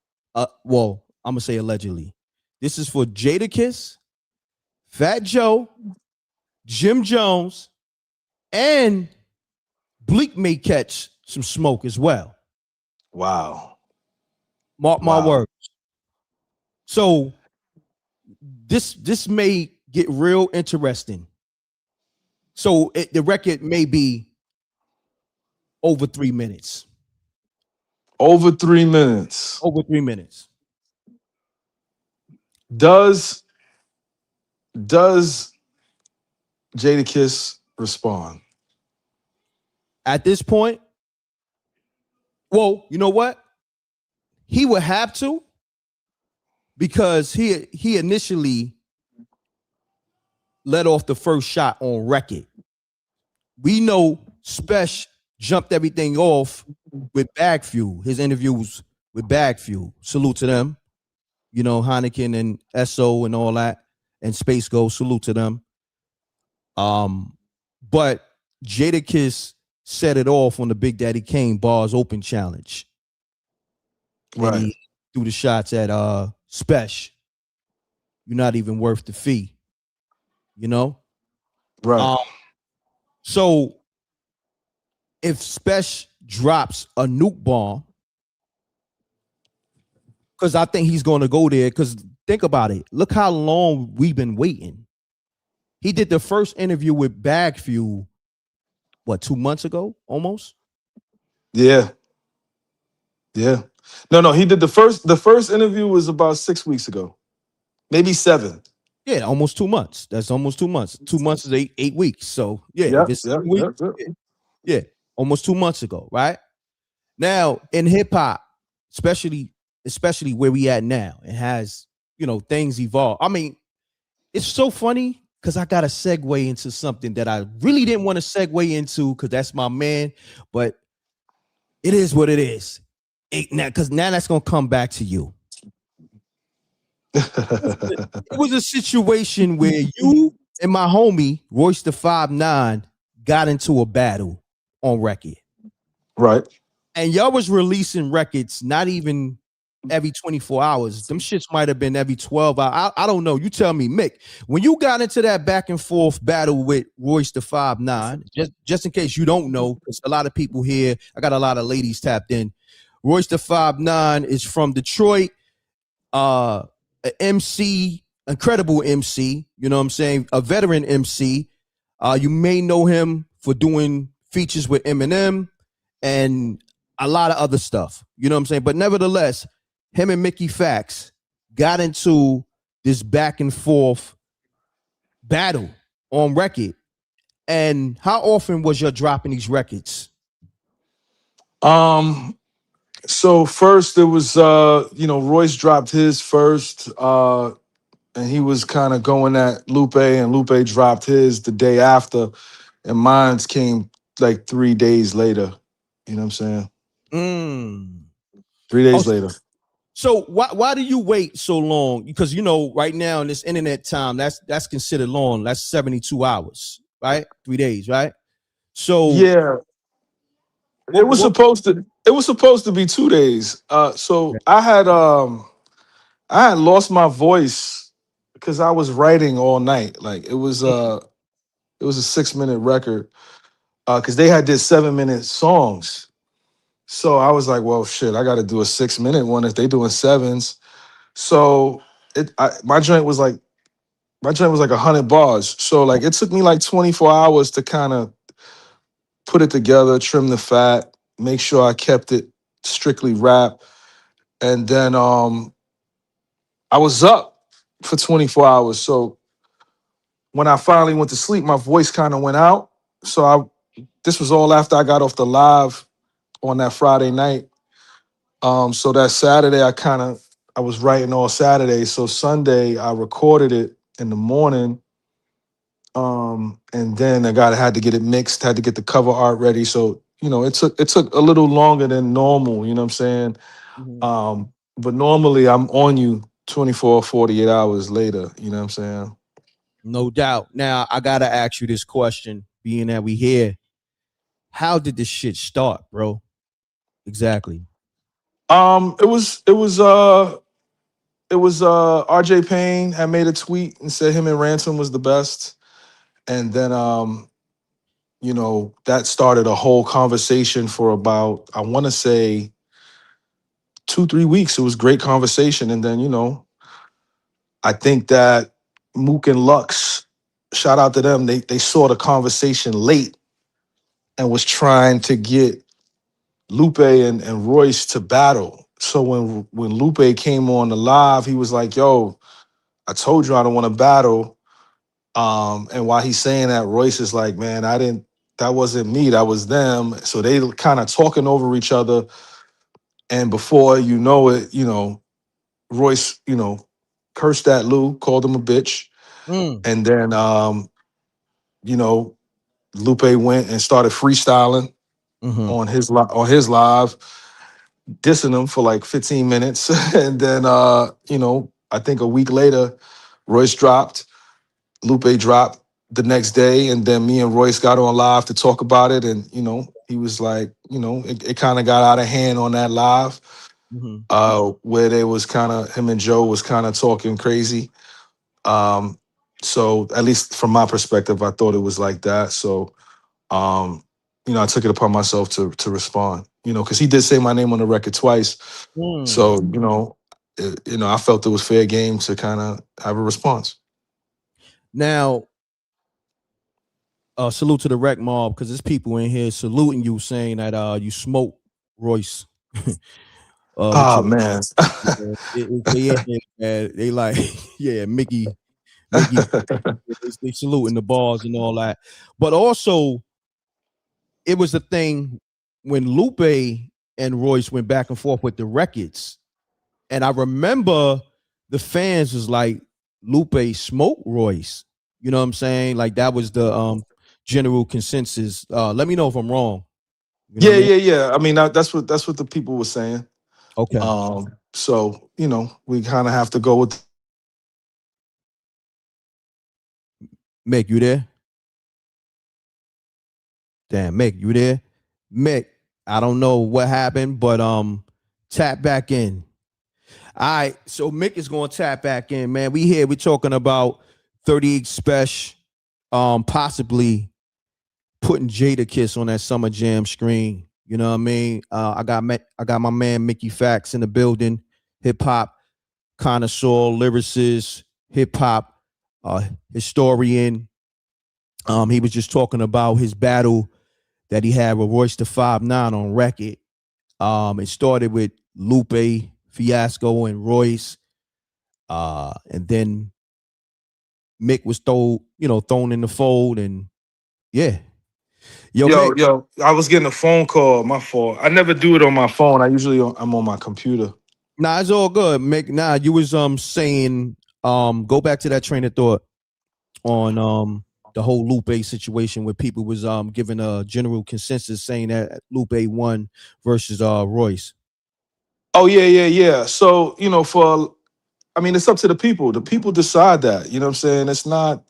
well, I'm gonna say allegedly. This is for Jadakiss, Fat Joe, Jim Jones, and Bleak may catch some smoke as well. Wow. Mark my words. So this may get real interesting. So the record may be over 3 minutes. Over 3 minutes. Over 3 minutes. Does Jadakiss respond? At this point, well, you know what? He would have to, because he initially let off the first shot on record. We know SPESH jumped everything off with Bag Fuel, his interviews with Bag Fuel. Salute to them. You know, Heineken and SO and all that, and Space Ghost, salute to them. But Jadakiss set it off on the Big Daddy Kane Bars Open Challenge. Right. And he threw the shots at SPESH. You're not even worth the fee. You know? Right. So if SPESH drops a nuke bomb, because I think he's going to go there, because think about it. Look how long we've been waiting. He did the first interview with Bag Fuel, what, 2 months ago, almost? Yeah. Yeah. No, he did the first interview was about 6 weeks ago. Maybe 7. Yeah, almost 2 months. That's almost 2 months. 2 months is eight weeks. So yeah, if it's 2 weeks, yeah. almost 2 months ago, right? Now in hip hop, especially where we at now, it has, things evolve. I mean, it's so funny because I got to segue into something that I really didn't want to segue into because that's my man, but it is what it is. Because now that's gonna come back to you. It was a situation where you and my homie Royce the 5'9" got into a battle on record, Right. and y'all was releasing records not even every 24 hours. Them shits might have been every 12 hours. I don't know. You tell me, Mick. When you got into that back and forth battle with Royce the 5'9", just in case you don't know, because a lot of people here, I got a lot of ladies tapped in. Royce the 5'9" is from Detroit. An MC, incredible MC, you know what I'm saying? A veteran MC. You may know him for doing features with Eminem and a lot of other stuff, you know what I'm saying? But nevertheless, him and Mickey Factz got into this back and forth battle on record. And how often was you dropping these records? So first it was Royce dropped his first, and he was kind of going at Lupe, and Lupe dropped his the day after, and mine's came like 3 days later. You know what I'm saying? 3 days later. So why do you wait so long? Because right now in this internet time, that's considered long. That's 72 hours, right? 3 days, right? So Yeah. It was supposed to be 2 days. So I had lost my voice because I was writing all night. Like it was a 6-minute record. Because they had did 7-minute songs. So I was like, well, shit, I got to do a 6-minute one if they doing sevens. So my joint was like 100 bars. So like it took me like 24 hours to kind of put it together, trim the fat, make sure I kept it strictly rap. And then I was up for 24 hours. So when I finally went to sleep, my voice kind of went out. So this was all after I got off the live on that Friday night. So that Saturday, I was writing all Saturday. So Sunday, I recorded it in the morning. And then I had to get it mixed, had to get the cover art ready. So, it took a little longer than normal, you know what I'm saying? But normally I'm on you 24, 48 hours later, you know what I'm saying? No doubt. Now I gotta ask you this question, being that we here. How did this shit start, bro? Exactly. It was RJ Payne had made a tweet and said him and Ransom was the best. And then that started a whole conversation for about, I want to say 2-3 weeks. It was great conversation. And then, I think that Mook and Lux, shout out to them, they saw the conversation late and was trying to get Lupe and Royce to battle. So when Lupe came on the live, he was like, yo, I told you I don't want to battle. And while he's saying that, Royce is like, man, that wasn't me, that was them. So they kind of talking over each other. And before you know it, Royce, cursed at Lou, called him a bitch. And then, Lupe went and started freestyling on his live, dissing him for like 15 minutes. And then, I think a week later, Royce dropped, Lupe dropped the next day. And then me and Royce got on live to talk about it. And, he was like, it kind of got out of hand on that live. Where they was him and Joe was kind of talking crazy. So at least from my perspective, I thought it was like that. So, I took it upon myself to respond, because he did say my name on the record twice. So, I felt it was fair game to kind of have a response. Now, salute to the rec mob, because there's people in here saluting you, saying that you smoke Royce. Man. They like, yeah, Mickey, they saluting the bars and all that. But also, it was a thing when Lupe and Royce went back and forth with the records. And I remember the fans was like, Lupe smoked Royce. You know what I'm saying? Like that was the general consensus. Let me know if I'm wrong. You know what I mean? Yeah. I mean, that's what the people were saying. Okay. So we kind of have to go with. Mick, you there? Damn, Mick, you there? Mick, I don't know what happened, but tap back in. All right, so Mick is going to tap back in, man. We're talking about 38 SPESH, possibly putting Jada Kiss on that Summer Jam screen. You know what I mean? I got my man Mickey Factz in the building, hip hop connoisseur, lyricist, hip hop historian. He was just talking about his battle that he had with Royce the 5'9" on record. It started with Lupe Fiasco and Royce, and then Mick was thrown in the fold, and yeah. Mick. Yo, I was getting a phone call. My fault. I never do it on my phone. I'm on my computer. Nah, it's all good, Mick. Nah, you was saying go back to that train of thought on the whole Lupe situation where people was giving a general consensus saying that Lupe won versus Royce. Oh yeah. So it's up to the people. The people decide that. You know what I'm saying? It's not.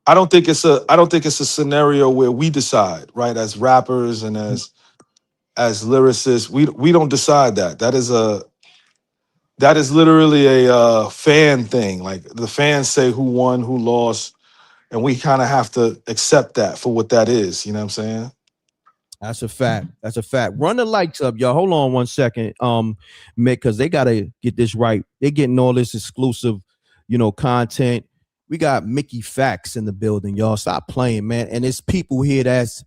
I don't think it's a scenario where we decide, right? As rappers and as lyricists, we don't decide that. That is literally a fan thing. Like the fans say who won, who lost, and we kind of have to accept that for what that is. You know what I'm saying? That's a fact. That's a fact. Run the lights up, y'all. Hold on one second, Mick, because they gotta get this right. They're getting all this exclusive, content. We got Mickey Factz in the building, y'all. Stop playing, man. And it's people here that's,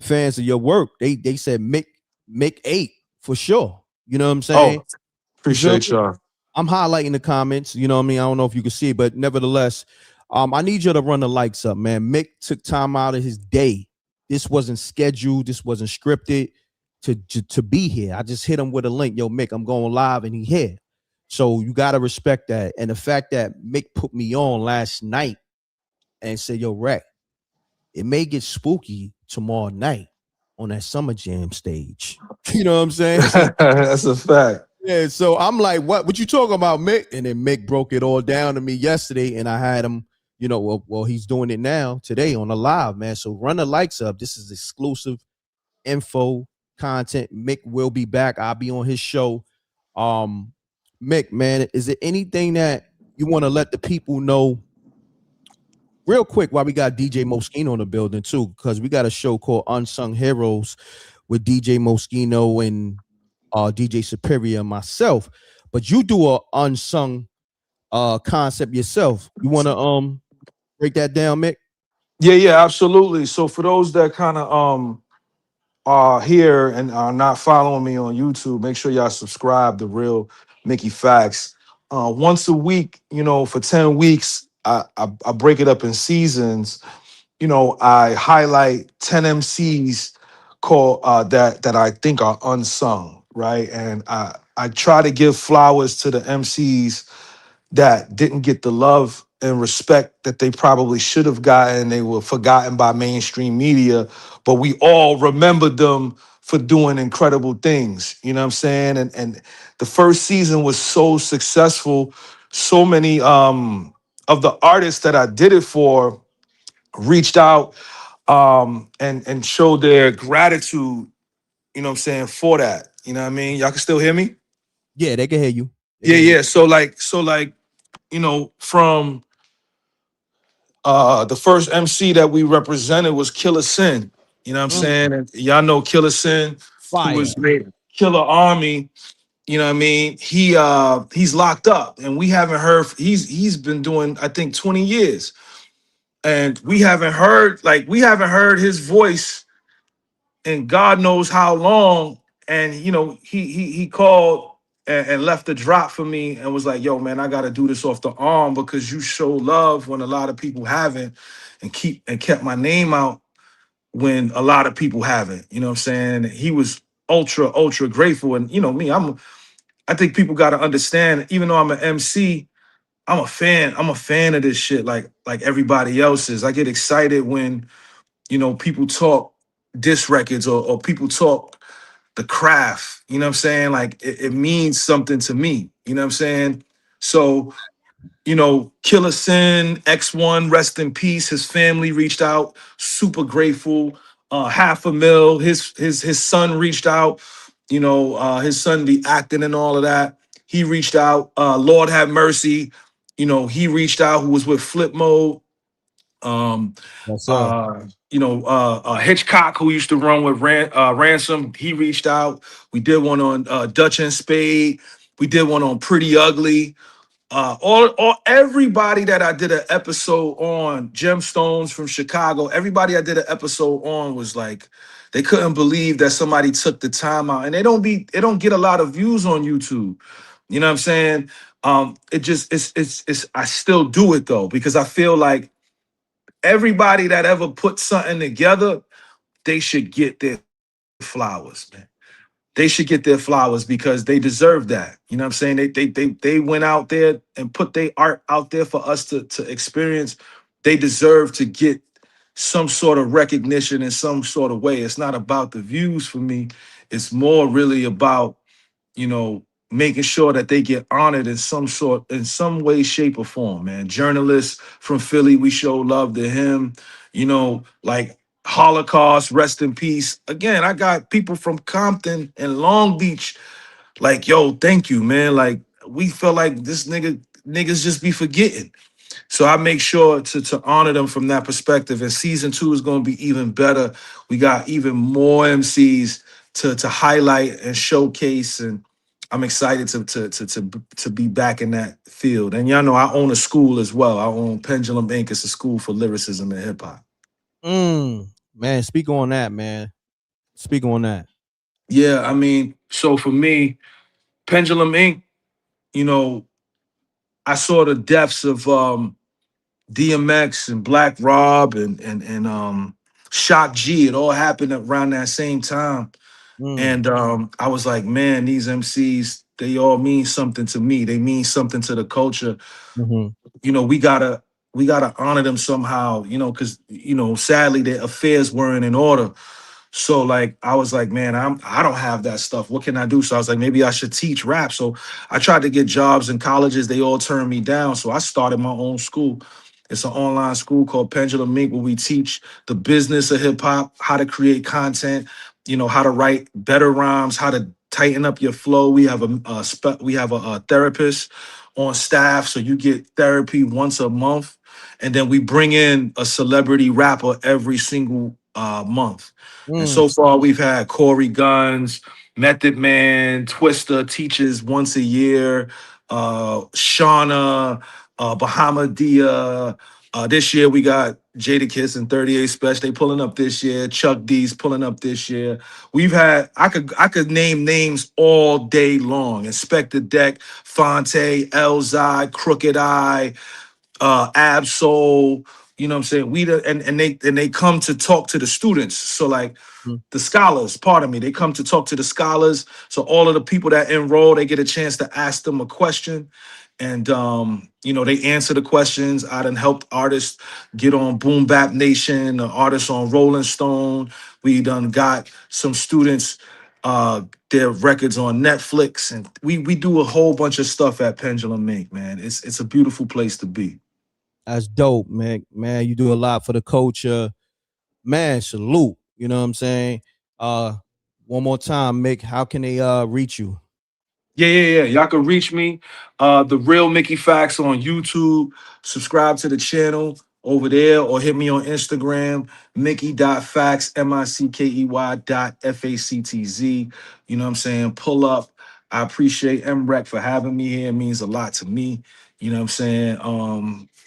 fans of your work. They said Mick 8 for sure. You know what I'm saying? Oh, appreciate y'all. I'm highlighting the comments. You know what I mean? I don't know if you can see it, but nevertheless, I need you to run the lights up, man. Mick took time out of his day. This wasn't scheduled. This wasn't scripted to be here. I just hit him with a link. Yo, Mick, I'm going live, and he here. So you got to respect that. And the fact that Mick put me on last night and said, yo, Rec, it may get spooky tomorrow night on that Summer Jam stage. You know what I'm saying? That's a fact. Yeah, so I'm like, what you talking about, Mick? And then Mick broke it all down to me yesterday, and I had him, well, he's doing it now today on the live, man. So run the lights up. This is exclusive info content. Mick will be back. I'll be on his show. Mick, man, is there anything that you want to let the people know real quick while we got DJ Moschino in the building too? Because we got a show called Unsung Heroes with DJ Moschino and DJ Superior and myself. But you do a unsung concept yourself. You want to break that down, Mick? Yeah, absolutely. So for those that kind of are here and are not following me on YouTube, make sure y'all subscribe to Real Mickey Factz. Once a week, for 10 weeks, I break it up in seasons. I highlight 10 MCs called that I think are unsung, right? And I try to give flowers to the MCs that didn't get the love and respect that they probably should have gotten. They were forgotten by mainstream media, but we all remembered them for doing incredible things. You know what I'm saying? And the first season was so successful. So many of the artists that I did it for reached out and showed their gratitude, for that. You know what I mean? Y'all can still hear me? Yeah, they can hear you. Yeah. So like, from the first MC that we represented was Killer Sin. You know what I'm saying? And y'all know Killer Sin, Fire. who was made Killer Army. You know what I mean? He's locked up, and we haven't heard. He's been doing, I think, 20 years, and we haven't heard his voice in God knows how long. And he called and left a drop for me and was like, yo, man, I gotta do this off the arm because you show love when a lot of people haven't, and kept my name out when a lot of people haven't. You know what I'm saying? He was ultra grateful. And you know me, I think people got to understand, even though I'm an MC, I'm a fan. I'm a fan of this shit like everybody else is. I get excited when, you know, people talk diss records or people talk the craft. You know what I'm saying? Like it means something to me. You know what I'm saying? So, you know, Killer Sin, X1, rest in peace. His family reached out, super grateful. Half a mil. His son reached out. You know, his son be acting and all of that. He reached out. Lord have mercy. You know, he reached out. Who was with Flip Mode. Um, Yes, sir. Hitchcock, who used to run with Ransom, he reached out. We did one on Dutch and Spade. We did one on Pretty Ugly. All everybody that I did an episode on, Gemstones from Chicago, everybody I did an episode on was like, they couldn't believe that somebody took the time out, and they don't get a lot of views on YouTube. You know what I'm saying? It just it's I still do it though, because I feel like everybody that ever put something together, they should get their flowers, man. They should get their flowers because they deserve that. You know what I'm saying? They went out there and put their art out there for us to experience. They deserve to get some sort of recognition in some sort of way. It's not about the views for me. It's more really about, you know, making sure that they get honored in some way, shape, or form, man. Journalists from Philly, we show love to him. You know, like Holocaust, rest in peace. Again, I got people from Compton and Long Beach, like, yo, thank you, man. Like, we feel like this niggas just be forgetting. So I make sure to honor them from that perspective. And season 2 is going to be even better. We got even more MCs to highlight and showcase, and I'm excited to be back in that field. And y'all know I own a school as well. I own Pendulum Inc. It's a school for lyricism and hip hop. Man, speak on that, man. Speak on that. Yeah, I mean, so for me, Pendulum Inc., you know, I saw the deaths of DMX and Black Rob and Shock G. It all happened around that same time. Mm, And I was like, man, these MCs, they all mean something to me. They mean something to the culture. hmm You know, we gotta honor them somehow, you know, because you know, sadly their affairs weren't in order. So like I was like, man, I don't have that stuff. What can I do? So I was like, maybe I should teach rap. So I tried to get jobs in colleges. They all turned me down. So I started my own school. It's an online school called Pendulum Inc., where we teach the business of hip hop, how to create content, you know, how to write better rhymes, how to tighten up your flow. We have a therapist on staff, so you get therapy once a month, and then we bring in a celebrity rapper every single month. And mm, so far, we've had Corey Guns, Method Man, Twister teaches once a year, Shauna, Bahamadia. This year we got Jadakiss and 38 Special. They pulling up this year. Chuck D's pulling up this year. We've had I could name names all day long. Inspector Deck, Fonte, Elzai, Crooked Eye, Absol. You know what I'm saying? And they come to talk to the students. So like mm. the scholars, pardon me, they come to talk to the scholars. So all of the people that enroll, they get a chance to ask them a question. And you know, they answer the questions. I done helped artists get on Boom Bap Nation, artists on Rolling Stone. We done got some students their records on Netflix, and we do a whole bunch of stuff at Pendulum Inc., man. It's a beautiful place to be. That's dope, man. Man, you do a lot for the culture. Man, salute. You know what I'm saying? Uh, one more time, Mick. How can they reach you? Yeah. Y'all can reach me, the real Mickey Factz on YouTube. Subscribe to the channel over there, or hit me on Instagram, Mickey.Factz, MICKEY.FACTZ. You know what I'm saying? Pull up. I appreciate MREC for having me here. It means a lot to me. You know what I'm saying?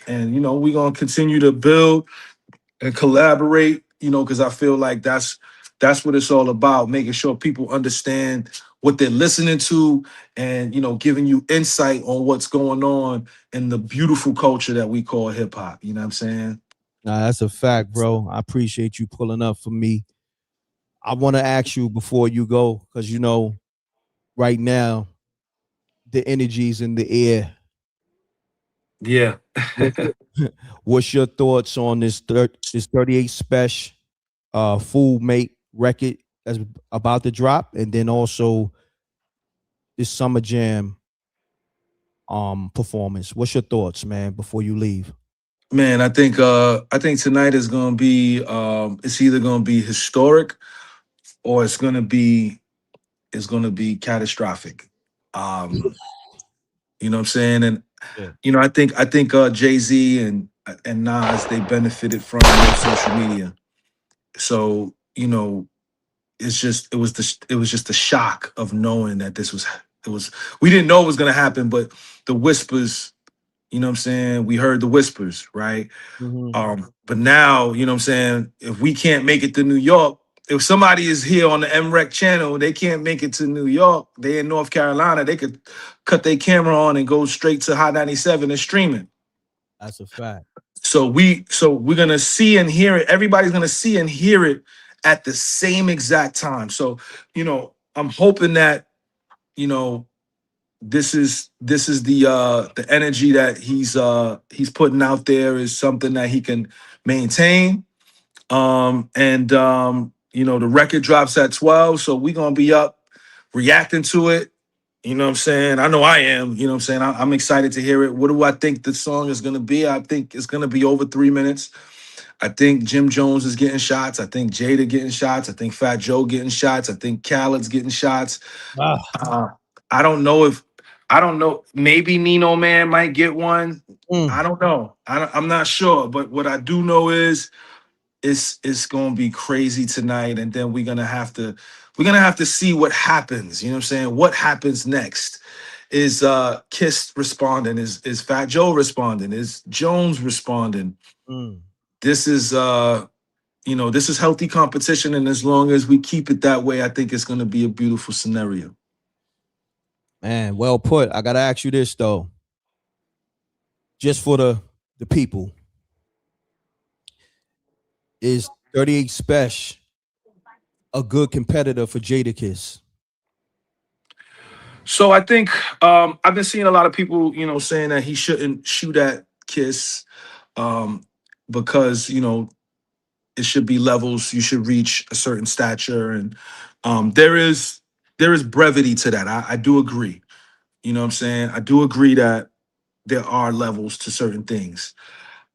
And you know, we're gonna continue to build and collaborate, you know, because I feel like that's what it's all about, making sure people understand what they're listening to, and you know, giving you insight on what's going on in the beautiful culture that we call hip hop. You know what I'm saying? Nah, that's a fact, bro. I appreciate you pulling up for me. I want to ask you before you go, because right now the energy's in the air. Yeah. What's what's your thoughts on this 38 special Fool Mate record that's about to drop, and then also this Summer Jam performance? What's your thoughts, man, before you leave? Man, I think tonight is gonna be it's either gonna be historic or it's gonna be catastrophic. Um, you know what I'm saying? And Yeah. I think Jay-Z and Nas, they benefited from no social media. So, it was just the shock of knowing that it was we didn't know it was gonna happen, but the whispers, what I'm saying? We heard the whispers, right? Mhm. But now, what I'm saying, if we can't make it to New York, if somebody is here on the MREC channel, they can't make it to New York, they in North Carolina, they could cut their camera on and go straight to Hot 97 and stream it. That's a fact. So we're gonna see and hear it. Everybody's gonna see and hear it at the same exact time. So, I'm hoping that, you know, this is the energy that he's putting out there is something that he can maintain. And the record drops at 12, so we're gonna be up reacting to it. You know what I'm saying? I know I am. You know what I'm saying? I'm excited to hear it. What do I think the song is gonna be? I think it's gonna be over 3 minutes. I think Jim Jones is getting shots. I think Jada getting shots. I think Fat Joe getting shots. I think Khaled's getting shots. Ah. Uh, I don't know if I don't know. Maybe Nino Man might get one. I Mm. don't know. I'm not sure. But what I do know is it's gonna be crazy tonight, and then we're gonna have to see what happens. You know what I'm saying? What happens next? Is Kiss responding? Is Fat Joe responding? Is Jones responding? Mm. This is healthy competition, and as long as we keep it that way, I think it's gonna be a beautiful scenario. Man, well put. I gotta ask you this though, just for the people. Is 38 Special a good competitor for Jadakiss? So I think I've been seeing a lot of people, saying that he shouldn't shoot at Kiss, um, because it should be levels. You should reach a certain stature, and there is brevity to that. I do agree. You know what I'm saying? I do agree that there are levels to certain things.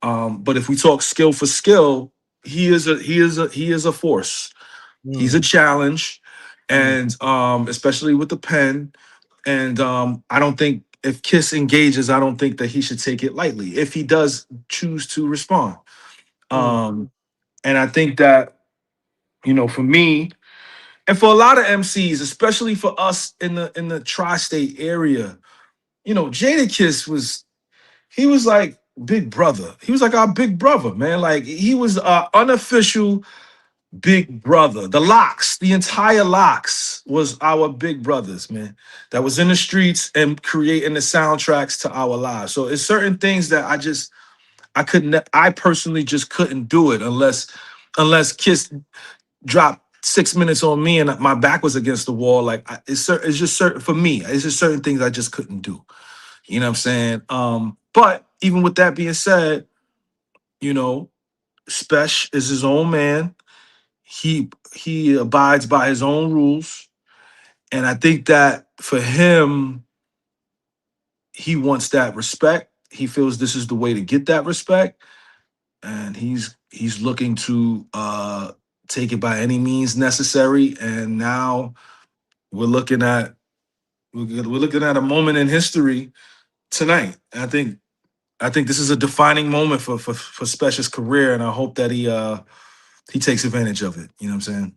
But if we talk skill for skill, he is a force. He's a Mm. challenge, Mm. and especially with the pen. And I don't think if Kiss engages, I don't think that he should take it lightly if he does choose to respond. Mm. Um, and I think that, for me and for a lot of MCs, especially for us in the tri-state area, Jada Kiss he was like big brother. He was like our big brother, man. Like he was our unofficial big brother. The Locks, the entire Locks was our big brothers, man. That was in the streets and creating the soundtracks to our lives. So it's certain things that I personally just couldn't do it unless Kiss dropped 6 minutes on me and my back was against the wall. Like it's just certain for me. It's just certain things I just couldn't do. You know what I'm saying? But even with that being said, you know, Spesh is his own man. He abides by his own rules, and I think that for him, he wants that respect. He feels this is the way to get that respect, and he's looking to take it by any means necessary. And now we're looking at we're looking at a moment in history tonight. I think this is a defining moment for Spesh's career, and I hope that he takes advantage of it. You know what I'm saying?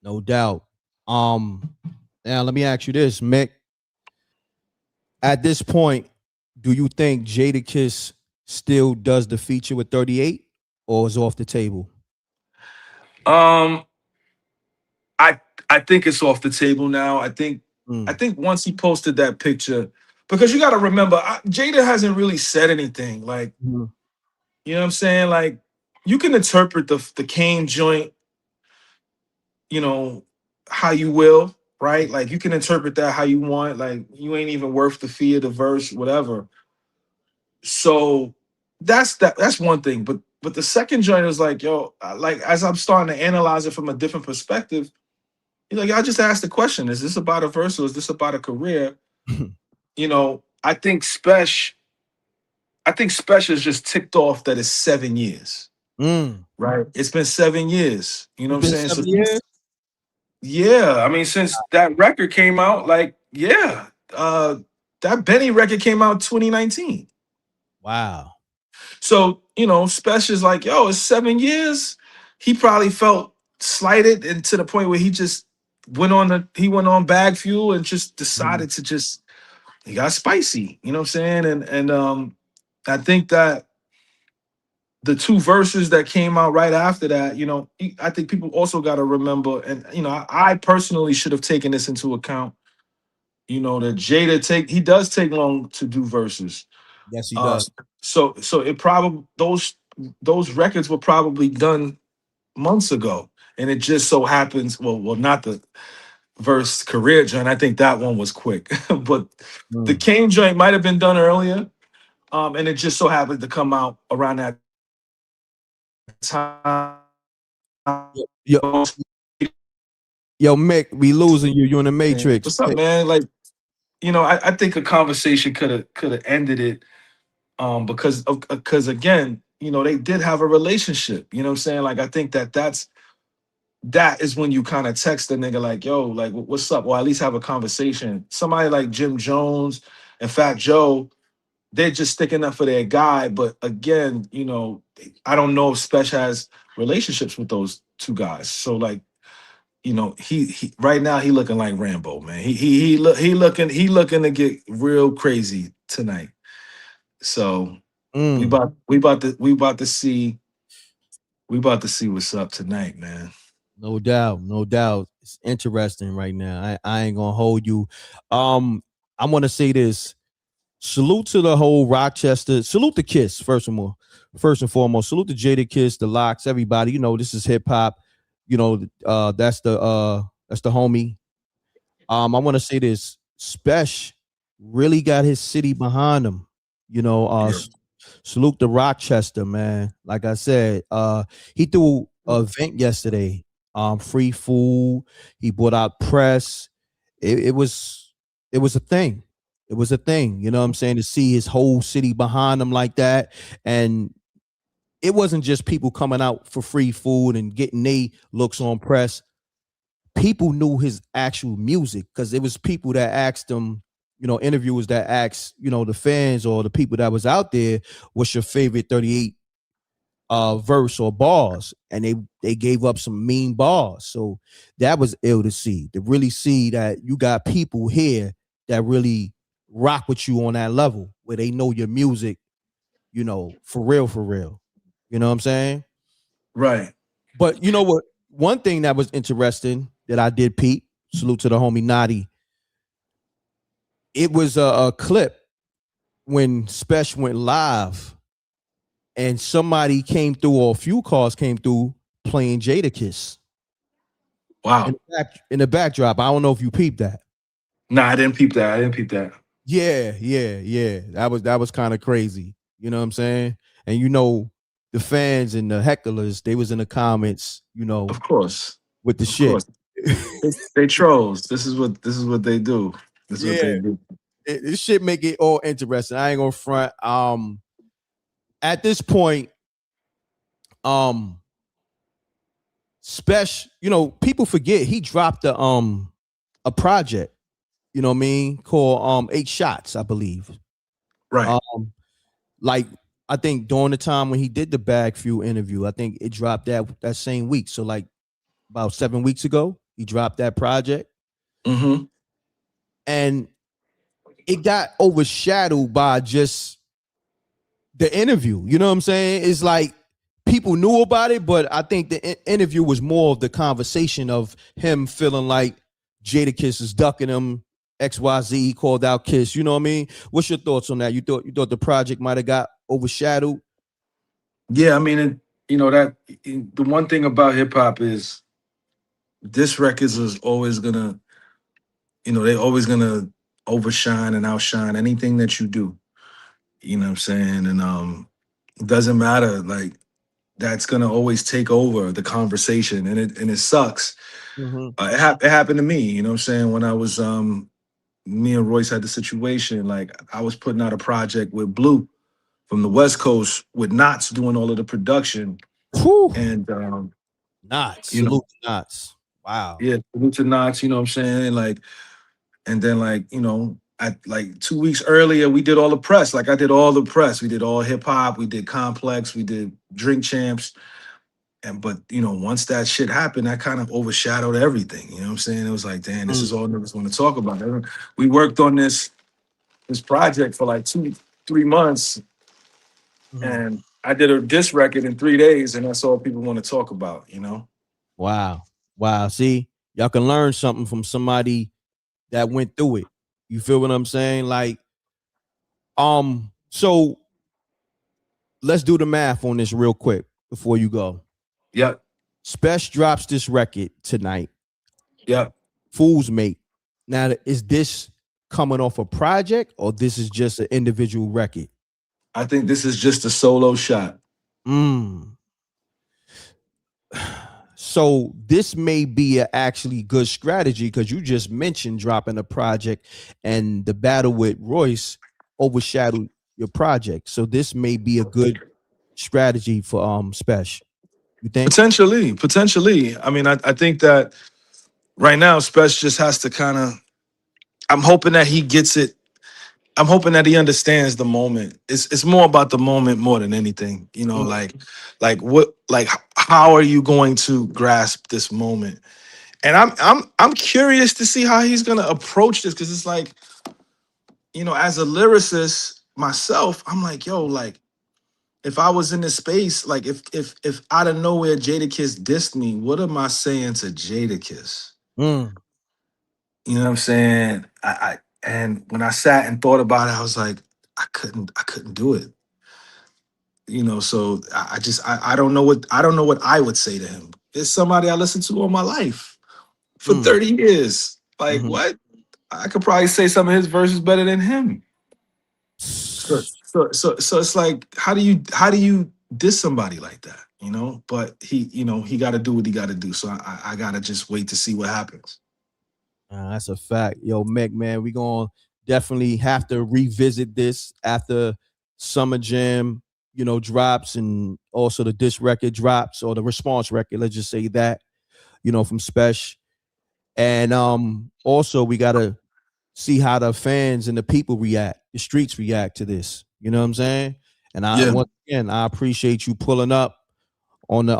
No doubt. Um, Now let me ask you this, Mick. At this point, do you think Jadakiss still does the feature with 38 or is off the table? Um, I I think it's off the table now. I Mm. think once he posted that picture, because you got to remember, Jada hasn't really said anything. Like, Mhm. You know what I'm saying? Like, you can interpret the Kane joint, you know, how you will, right? Like, you can interpret that how you want. Like, you ain't even worth the fee of the verse, whatever. So that's one thing. But the second joint is like, yo, like as I'm starting to analyze it from a different perspective, you know, y'all just ask the question: is this about a verse or is this about a career? You know, I think SPESH is just ticked off that it's 7 years. Right. It's been 7 years. You know It's what I'm been saying? So 7 years. yeah, I mean, since that record came out, like, yeah, that Benny record came out 2019. Wow. So, you know, SPESH is like, yo, it's 7 years. He probably felt slighted and to the point where he just went on Bag Fuel and just decided to just he got spicy. You know what I'm saying? And I think that the two verses that came out right after that, you know, I think people also got to remember, and you know, I personally should have taken this into account. You know, that he does take long to do verses. Yes, he Uh, does. so it probably those records were probably done months ago, and it just so happens, well, not the verse career joint. I think that one was quick, but the Kane joint might have been done earlier, and it just so happened to come out around that time. Yo, yo, Mick, we losing you. You in the Matrix. What's up, man? Like, you know, I think a conversation could have ended it, because again, you know, they did have a relationship. You know what I'm saying? Like, I think that is when you kind of text the nigga like, yo, like, what's up? Or at least have a conversation. Somebody like Jim Jones and Fat Joe, they're just sticking up for their guy. But again, you know, I don't know if SPESH has relationships with those two guys. So like, you know, he right now he looking like Rambo, man. He looking to get real crazy tonight. So we about to see what's up tonight, man. No doubt, no doubt. It's interesting right now. I ain't gonna hold you. I want to say this. Salute to the whole Rochester. Salute the Kiss, first and foremost. Salute to Jada Kiss, the Locks, everybody. You know, this is hip hop. You know, that's the homie. I want to say this. SPESH really got his city behind him. You know, salute to Rochester, man. Like I said, he threw an event yesterday. Free food. He brought out press. It was a thing. It was a thing. You know what I'm saying? To see his whole city behind him like that. And it wasn't just people coming out for free food and getting they looks on press. People knew his actual music because it was people that asked him, you know, interviewers that asked, you know, the fans or the people that was out there, what's your favorite 38 verse or bars? And they gave up some mean bars. So that was ill to really see that you got people here that really rock with you on that level where they know your music, you know, for real, for real. You know what I'm saying? Right. But you know what? One thing that was interesting that I did, Pete, salute to the homie Nadi. It was a clip when SPESH went live and somebody came through, or a few cars came through playing Jadakiss. Wow. In the backdrop. I don't know if you peeped that. Nah, I didn't peep that. Yeah. That was kind of crazy. You know what I'm saying? And you know, the fans and the hecklers, they was in the comments, you know, of course, with the of shit. They trolls. This is what they do. This is what they do. This shit make it all interesting. I ain't gonna front. At this point, SPESH, you know, people forget he dropped a project, you know what I mean, called 8 Shots, I believe. Right. Like I think during the time when he did the Bag Fuel interview, I think it dropped that same week. So like about 7 weeks ago, he dropped that project. Mm-hmm. And it got overshadowed by just the interview. You know what I'm saying? It's like people knew about it, but I think the interview was more of the conversation of him feeling like Jadakiss is ducking him. XYZ called out Kiss. You know what I mean? What's your thoughts on that? You thought the project might have got overshadowed? Yeah, I mean, the one thing about hip hop is this records is always gonna, they're always gonna overshine and outshine anything that you do. You know what I'm saying? And it doesn't matter. Like that's gonna always take over the conversation, and it sucks. Mm-hmm. It happened to me. You know what I'm saying? When I was me and Royce had the situation. Like I was putting out a project with Blue from the West Coast with Knots doing all of the production, Whew. and Knots. you know, Salute to Knots. Wow. yeah, salute to Knots. You know what I'm saying? Like, and then like at like 2 weeks earlier, we did all the press. Like I did all the press. We did all hip hop. We did Complex. We did Drink Champs. And but once that shit happened, that kind of overshadowed everything. You know what I'm saying? It was like, damn, this is all niggas want to talk about. We worked on this project for like 2-3 months, and I did a diss record in 3 days, and that's all people want to talk about. Wow. Wow. See, y'all can learn something from somebody that went through it. You feel what I'm saying? Like, so let's do the math on this real quick before you go. Yep. SPESH drops this record tonight. Yep. Fool's Mate. Now, is this coming off a project or this is just an individual record? I think this is just a solo shot. So this may be a actually good strategy because you just mentioned dropping a project and the battle with Royce overshadowed your project. So this may be a good strategy for SPESH. You think? Potentially. I mean, I think that right now, SPESH just has to kind of. I'm hoping that he gets it. I'm hoping that he understands the moment. It's more about the moment more than anything. Like how are you going to grasp this moment? And I'm curious to see how he's gonna approach this because it's like, as a lyricist myself, I'm like, yo, like if I was in this space, like if out of nowhere Jadakiss dissed me, what am I saying to Jadakiss? You know what I'm saying? And when I sat and thought about it, I was like, I couldn't do it. So I don't know what I would say to him. It's somebody I listened to all my life for 30 years. Like what? I could probably say some of his verses better than him. So it's like, how do you diss somebody like that? But he got to do what he got to do. So I gotta just wait to see what happens. That's a fact. Yo, Mick, man, we gonna definitely have to revisit this after Summer Jam, drops, and also the diss record drops or the response record. Let's just say that, from SPESH. And also we gotta see how the fans and the people react, the streets react to this. You know what I'm saying? And once again, I appreciate you pulling up on the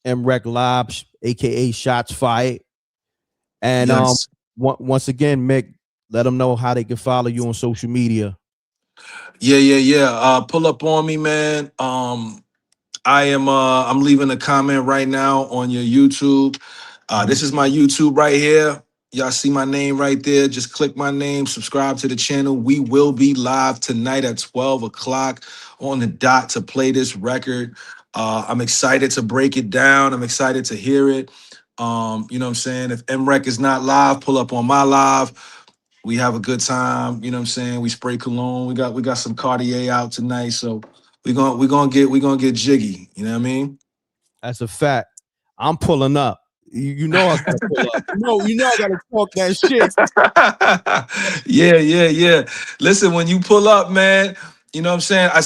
MREC Live, aka Shots Fired. And Yes. Once again, Mick, let them know how they can follow you on social media. Yeah. Pull up on me, man. I'm leaving a comment right now on your YouTube. This is my YouTube right here. Y'all see my name right there. Just click my name, subscribe to the channel. We will be live tonight at 12 o'clock on the dot to play this record. I'm excited to break it down. I'm excited to hear it. You know what I'm saying? If MREC is not live, pull up on my live. We have a good time. You know what I'm saying? We spray cologne. We got some Cartier out tonight. So we're gonna get jiggy. You know what I mean? That's a fact. I'm pulling up. You know I gotta pull up. You know I gotta talk that shit. Yeah. Listen, when you pull up, man, you know what I'm saying? I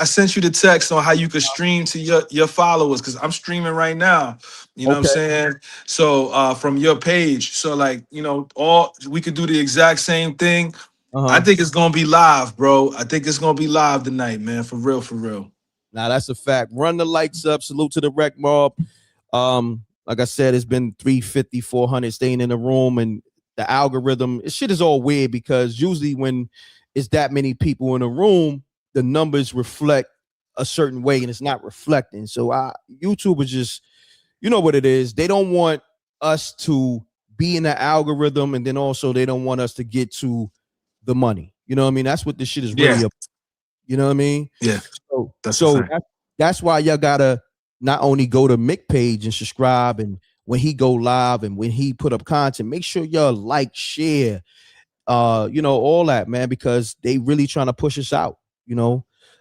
sent you the text on how you could stream to your followers because I'm streaming right now. You know what I'm saying? So from your page. So like, all we could do the exact same thing. I think it's gonna be live, bro. I think it's gonna be live tonight, man. For real, for real. Now that's a fact. Run the lights up. Salute to the rec mob. Like I said, it's been 350, 400 staying in the room, and the algorithm, shit is all weird because usually when it's that many people in a room, the numbers reflect a certain way and it's not reflecting. So YouTube is just, you know what it is. They don't want us to be in the algorithm, and then also they don't want us to get to the money. You know what I mean? That's what this shit is really about. You know what I mean? Yeah. So That's why y'all gotta not only go to Mick page and subscribe, and when he go live and when he put up content, make sure y'all like, share, all that, man, because they really trying to push us out.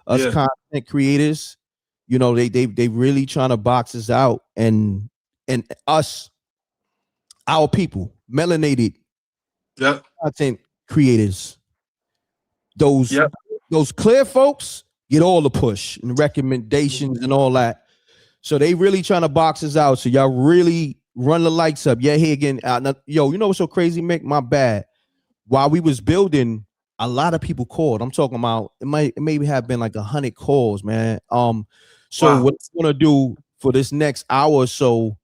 Us content creators, they really trying to box us out, and us, our people, melanated content creators, those clear folks get all the push and recommendations and all that. So they really trying to box us out. So y'all really run the lights up. Yeah, here again. Yo, you know what's so crazy, Mick? My bad. While we was building, a lot of people called. I'm talking about it maybe have been like 100 calls, man. So what I'm gonna do for this next hour or so,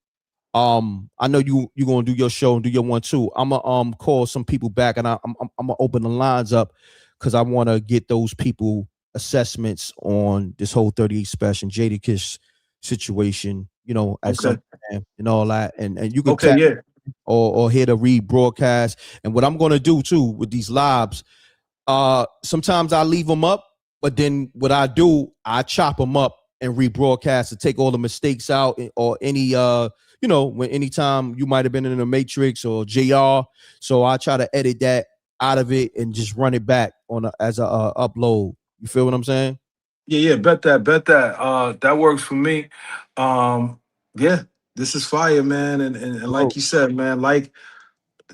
I know you gonna do your show and do your one too. I'm gonna call some people back, and I'm gonna open the lines up because I want to get those people assessments on this whole 38 SPESH and Jadakiss situation, at some time and all that, and you can tap or hit a rebroadcast. And what I'm gonna do too with these lives, sometimes I leave them up, but then what I do, I chop them up and rebroadcast to take all the mistakes out, or any when anytime you might have been in the Matrix or JR. So I try to edit that out of it and just run it back as a upload. You feel what I'm saying? Yeah, bet that. That works for me. Yeah, this is fire, man. And like you said, man,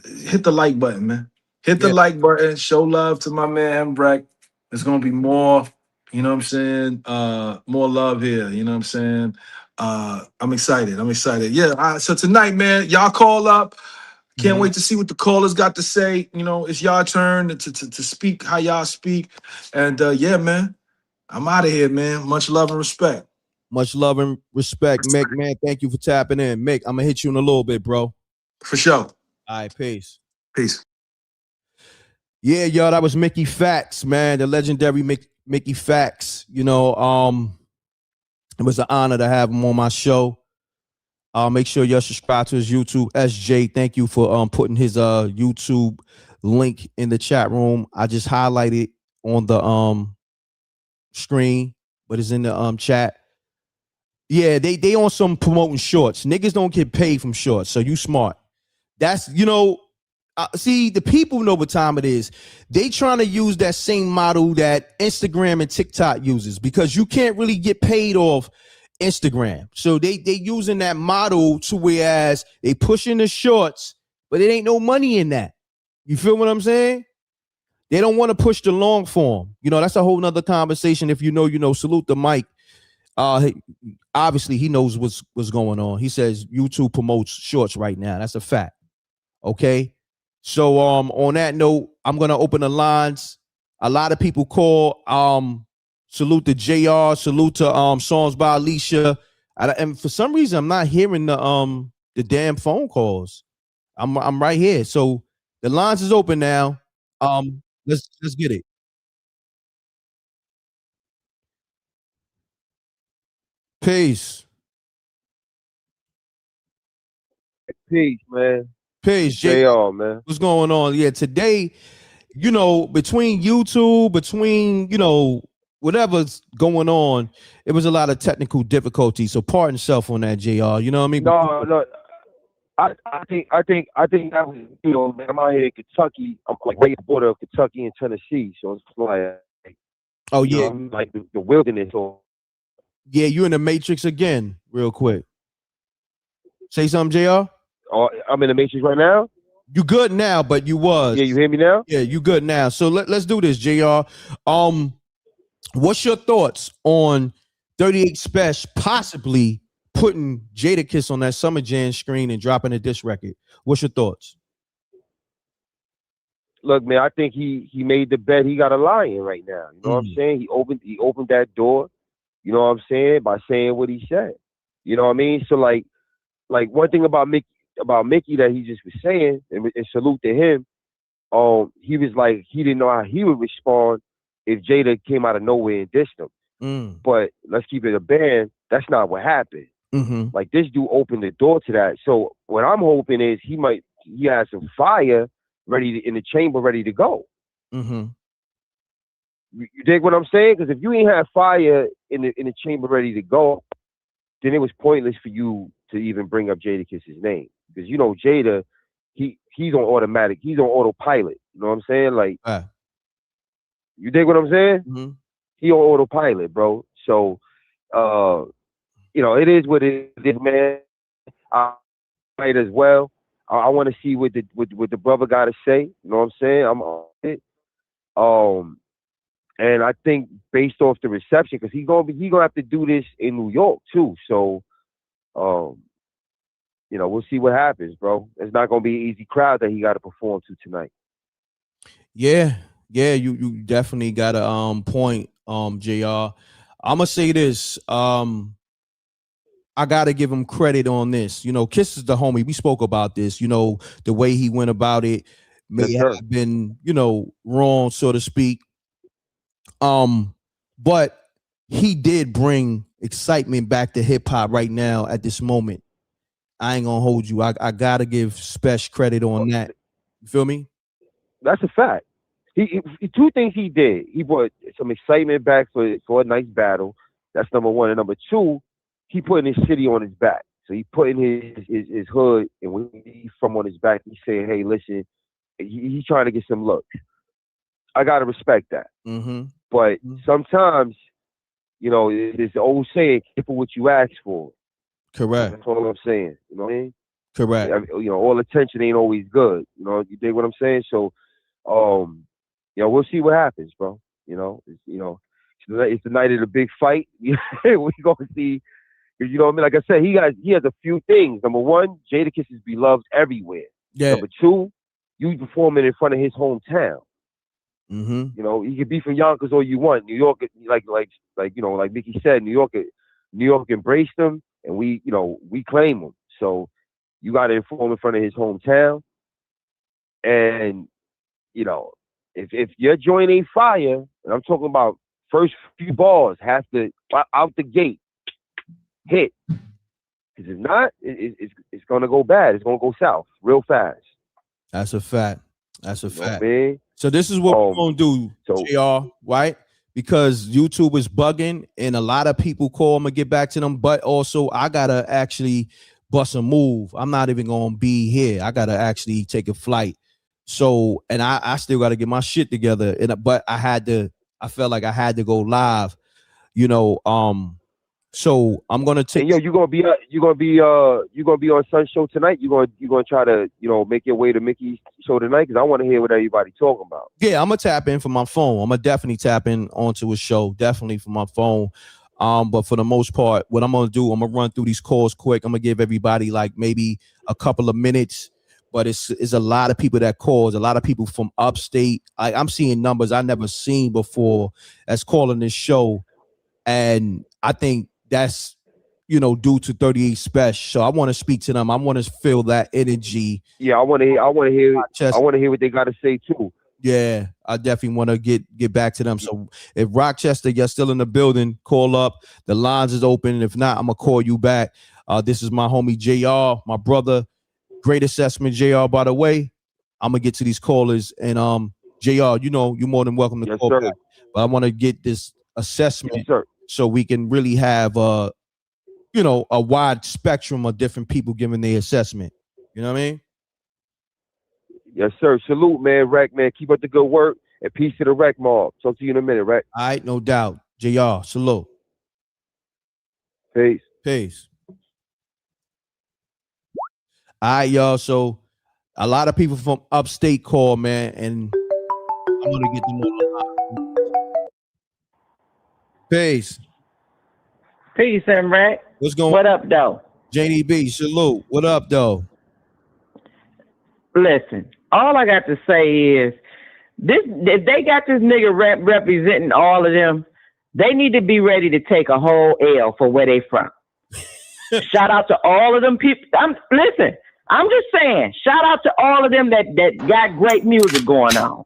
hit the like button, man. Hit the like button. Show love to my man Breck. There's gonna be more, you know what I'm saying? More love here, you know what I'm saying? I'm excited. Yeah, so tonight, man, y'all call up. Can't wait to see what the callers got to say. It's y'all turn to speak how y'all speak. And yeah, man, I'm out of here, man. Much love and respect. Much love and respect, Mick, man. Thank you for tapping in. Mick, I'm gonna hit you in a little bit, bro. For sure. All right, peace. Peace. Yeah, yo, that was Mickey Factz, man. The legendary Mickey Factz. It was an honor to have him on my show. Make sure y'all subscribe to his YouTube. SJ, thank you for putting his YouTube link in the chat room. I just highlighted on the screen, but it's in the chat. Yeah, they on some promoting shorts. Niggas don't get paid from shorts, so you smart. That's see, the people know what time it is. They trying to use that same model that Instagram and TikTok uses, because you can't really get paid off Instagram. So they using that model to whereas they pushing the shorts, but it ain't no money in that. You feel what I'm saying? They don't want to push the long form. That's a whole nother conversation. If salute the mic. Obviously he knows what's going on. He says YouTube promotes shorts right now. That's a fact. Okay. So on that note, I'm gonna open the lines. A lot of people call. Salute to JR, salute to Songs by Alicia. And for some reason I'm not hearing the damn phone calls. I'm right here. So the lines is open now. Let's get it. Peace. Peace, man. Peace, JR, man. What's going on? Yeah, today, between YouTube, whatever's going on, it was a lot of technical difficulties. So pardon self on that, JR. You know what I mean? No. I think that was, man, I'm out here in Kentucky. I'm like right at the border of Kentucky and Tennessee. So it's like, I'm like the wilderness. Or yeah, you in the Matrix again, real quick. Say something, JR. Oh, I'm in the Matrix right now. You good now, but you was. Yeah, you hear me now? Yeah, you good now. So let's do this, JR. What's your thoughts on 38 SPESH possibly putting Jadakiss on that Summer Jam screen and dropping a diss record? What's your thoughts? Look, man, I think he made the bet he got a lie in right now. You know what I'm saying? He opened that door, you know what I'm saying, by saying what he said. You know what I mean? So like one thing about Mickey that he just was saying, and salute to him, he was like, he didn't know how he would respond if Jada came out of nowhere and dissed him. But let's keep it a band. That's not what happened. Like, this dude opened the door to that. So what I'm hoping is he has some fire in the chamber ready to go. You You dig what I'm saying? Because if you ain't have fire in the chamber ready to go, then it was pointless for you to even bring up Jadakiss's name. Because you know Jada, he's on automatic, he's on autopilot. You know what I'm saying? Like, you dig what I'm saying? Mm-hmm. He on autopilot, bro. So, you know, it is what it is, man. I might as well. I want to see what the brother got to say. You know what I'm saying? I'm on it. And I think based off the reception, because he's gonna have to do this in New York too. So, you know, we'll see what happens, bro. It's not gonna be an easy crowd that he got to perform to tonight. Yeah, you definitely got a point, JR. I'm gonna say this. I gotta give him credit on this. You know, Kiss is the homie. We spoke about this. You know, the way he went about it may have been, you know, wrong, so to speak. But he did bring excitement back to hip hop right now at this moment. I ain't gonna hold you. I gotta give SPESH credit on that. You feel me? That's a fact. He two things he did. He brought some excitement back for a nice battle. That's number one. And number two, he putting his city on his back. So he putting his hood and when he's from on his back, he's saying, hey, listen, he's trying to get some looks. I gotta respect that. Mm-hmm. But sometimes, you know, it's the old saying, careful what you ask for. Correct. That's all I'm saying. You know what I mean? Correct. I mean, you know, all attention ain't always good. You know, you dig what I'm saying? So, you know, we'll see what happens, bro. You know, it's the night of the big fight. We gonna see. You know what I mean? Like I said, he has a few things. Number one, Jadakiss is beloved everywhere. Yeah. Number two, you performing in front of his hometown. Mm-hmm. You know, he could be from Yonkers all you want. New York, like you know, like Mickey said, New York embraced him, and we claim him. So you got to perform in front of his hometown, and you know, if your joint ain't fire, and I'm talking about first few bars have to out the gate hit, because if not, it's gonna go bad. It's gonna go south real fast. That's a fact. That's a fact. Man. So this is what we're gonna do, JR, right? Because YouTube is bugging and a lot of people call. I'm gonna get back to them, but also I gotta actually bust a move. I'm not even gonna be here. I gotta actually take a flight. So, and I still gotta get my shit together. But I felt like I had to go live, you know. So I'm gonna take. And yo, you gonna be on Sun's show tonight? You gonna try to, you know, make your way to Mickey's show tonight? Because I want to hear what everybody talking about. Yeah, I'm gonna tap in for my phone. I'm gonna definitely tap in onto a show, definitely for my phone. But for the most part, what I'm gonna do, I'm gonna run through these calls quick. I'm gonna give everybody like maybe a couple of minutes. But it's a lot of people that calls, a lot of people from upstate. I'm seeing numbers I never seen before that's calling this show, and I think that's, you know, due to 38 SPESH. So I want to speak to them. I want to feel that energy. Yeah, I want to hear what they got to say too. Yeah, I definitely want to get back to them. So if Rochester, you're still in the building, call up. The lines is open. If not, I'm gonna call you back. This is my homie JR, my brother. Great assessment, JR. By the way, I'm gonna get to these callers, and JR, you know, you're more than welcome to call back. But I want to get this assessment so we can really have you know, a wide spectrum of different people giving their assessment. You know what I mean? Yes, sir. Salute, man. Rec, man. Keep up the good work, and peace to the Rec Mob. Talk to you in a minute, Rec. All right, no doubt. JR, salute. Peace. Peace. All right, y'all. So a lot of people from upstate call, man, and I'm gonna get them on the line. Peace. Peace, and Rec. What's going on? What up, though? JDB, salute. What up, though? Listen, all I got to say is this: if they got this nigga representing all of them, they need to be ready to take a whole L for where they from. Shout out to all of them people. I'm just saying, shout out to all of them that got great music going on.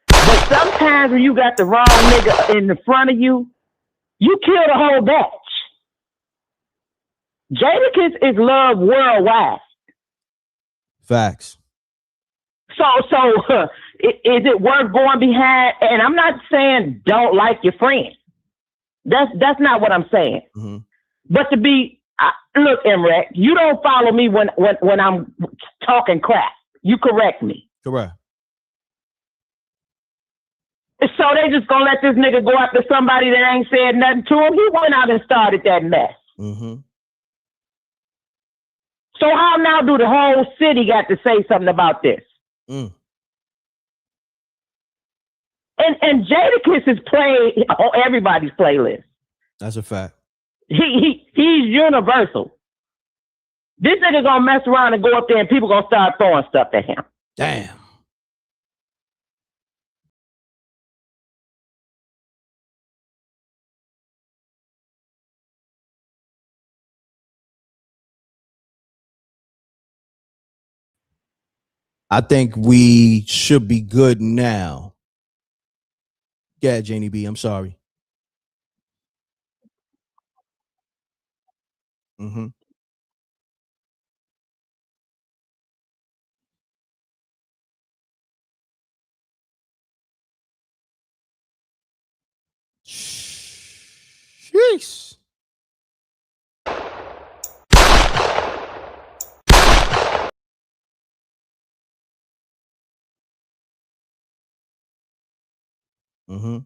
But sometimes when you got the wrong nigga in the front of you, you kill the whole batch. Jadakiss is loved worldwide. Facts. So Is it worth going behind? And I'm not saying don't like your friend. That's not what I'm saying. Mm-hmm. But to be, look, Emrek, you don't follow me when I'm talking crap. You correct me. Correct. So they just gonna let this nigga go after somebody that ain't said nothing to him? He went out and started that mess. Mm-hmm. So how now do the whole city got to say something about this? Mm. And Jadakiss is played on everybody's playlist. That's a fact. He's universal. This nigga gonna mess around and go up there and people gonna start throwing stuff at him. Damn. I think we should be good now. Yeah, Janie B, I'm sorry. Mm-hmm. Jeez. Mm-hmm.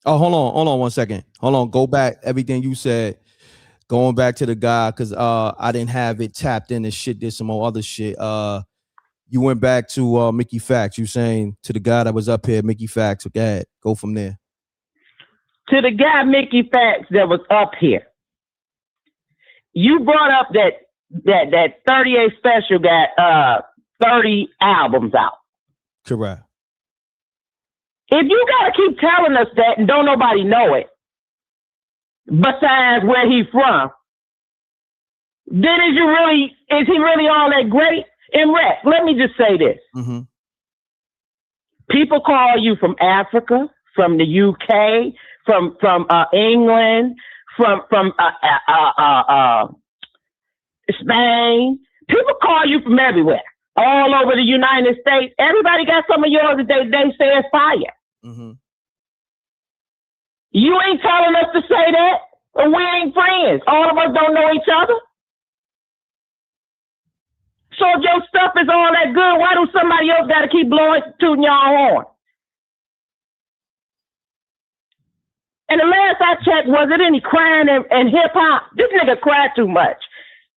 Oh, hold on 1 second. Hold on. Go back. Everything you said. Going back to the guy, because I didn't have it tapped in and shit. Did some more other shit. You went back to Mickey Factz. You saying to the guy that was up here, Mickey Factz. Go ahead. Go from there. To the guy Mickey Factz that was up here. You brought up that 38 Special got 30 albums out. Correct. If you gotta keep telling us that and don't nobody know it, besides where he's from, then is he really all that great? And Rec, let me just say this. Mm-hmm. People call you from Africa, from the UK, from England, from Spain. People call you from everywhere, all over the United States. Everybody got some of yours that they say is fire. Mm-hmm. You ain't telling us to say that, and we ain't friends. All of us don't know each other. So if your stuff is all that good, why do somebody else got to keep tooting your horn? And the last I checked, was it any crying in hip hop? This nigga cried too much.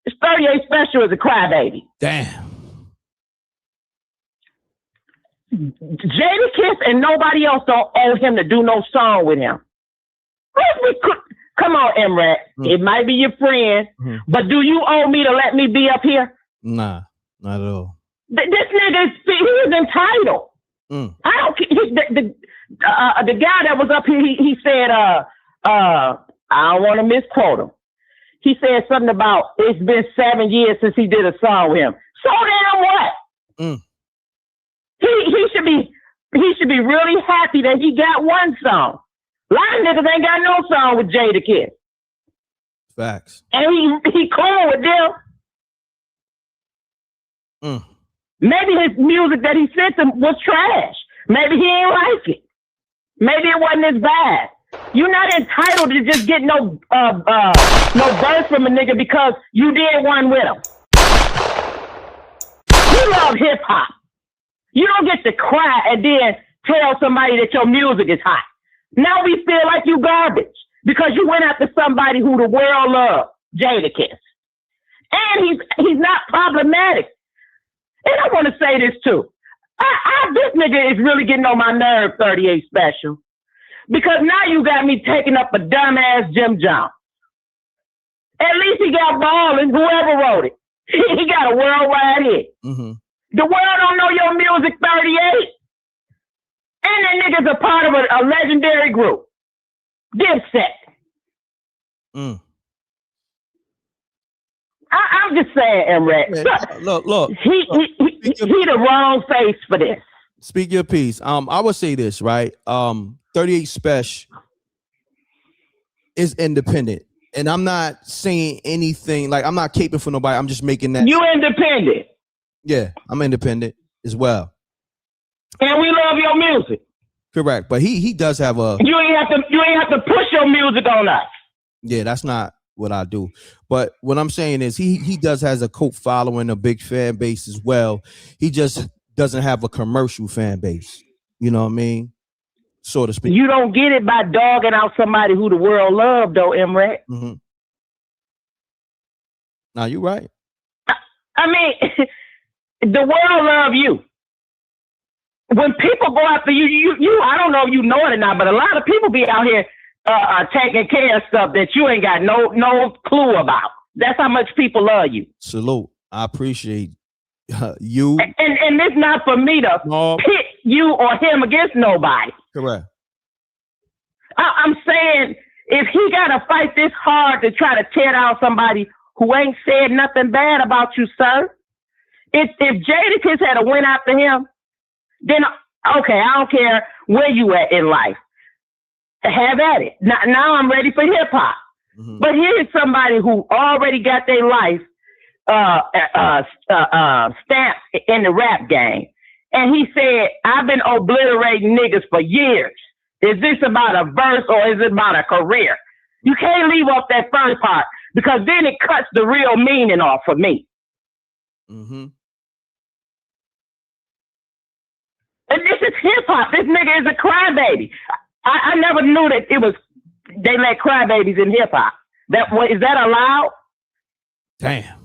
It's 38 Special as a crybaby. Damn. Jadakiss and nobody else don't owe him to do no song with him. Come on, Emrek. Mm-hmm. It might be your friend, mm-hmm. but do you owe me to let me be up here? Nah, not at all. This nigga, he is entitled. Mm. I don't care. The guy that was up here, he said, I don't want to misquote him. He said something about it's been 7 years since he did a song with him. So then what? Mm. He should be really happy that he got one song. A lot of niggas ain't got no song with Jadakiss. Facts. And he cool with them. Mm. Maybe his music that he sent them was trash. Maybe he ain't like it. Maybe it wasn't as bad. You're not entitled to just get no verse from a nigga because you did one with him. You love hip hop. You don't get to cry and then tell somebody that your music is hot. Now we feel like you garbage because you went after somebody who the world loves, Jadakiss. And he's not problematic. And I want to say this too. This nigga is really getting on my nerve, 38 Special. Because now you got me taking up a dumbass Jim Jones. At least he got ballin', whoever wrote it. He got a worldwide hit. Mm-hmm. The world don't know your music, 38. And that nigga's a part of a legendary group. Dipset. Mm. I'm just saying, Emrek. Look. He the wrong face for this. Speak your piece. I would say this, right? 38 SPESH is independent. And I'm not saying anything, like I'm not caping for nobody. I'm just making that. You independent. Yeah, I'm independent as well. And we love your music. Correct, but he does have a. You ain't have to push your music on us. Yeah, that's not what I do. But what I'm saying is he does has a cult following, a big fan base as well. He just doesn't have a commercial fan base. You know what I mean? So to speak. You don't get it by dogging out somebody who the world loved, though, Emrek. Mm-hmm. Now you're right. I mean, the world love you. When people go after you, I don't know if you know it or not, but a lot of people be out here taking care of stuff that you ain't got no clue about. That's how much people love you. Salute. I appreciate you. And it's not for me to pit you or him against nobody. Correct. I'm saying if he got to fight this hard to try to tear down somebody who ain't said nothing bad about you, sir, if Jadakiss had went after him, then okay, I don't care where you at in life. Have at it. Now I'm ready for hip hop. Mm-hmm. But here's somebody who already got their life stamped in the rap game. And he said, I've been obliterating niggas for years. Is this about a verse or is it about a career? You can't leave off that first part because then it cuts the real meaning off for me. Mm-hmm. And this is hip hop. This nigga is a crybaby. I never knew that they let crybabies in hip hop. Is that allowed? Damn.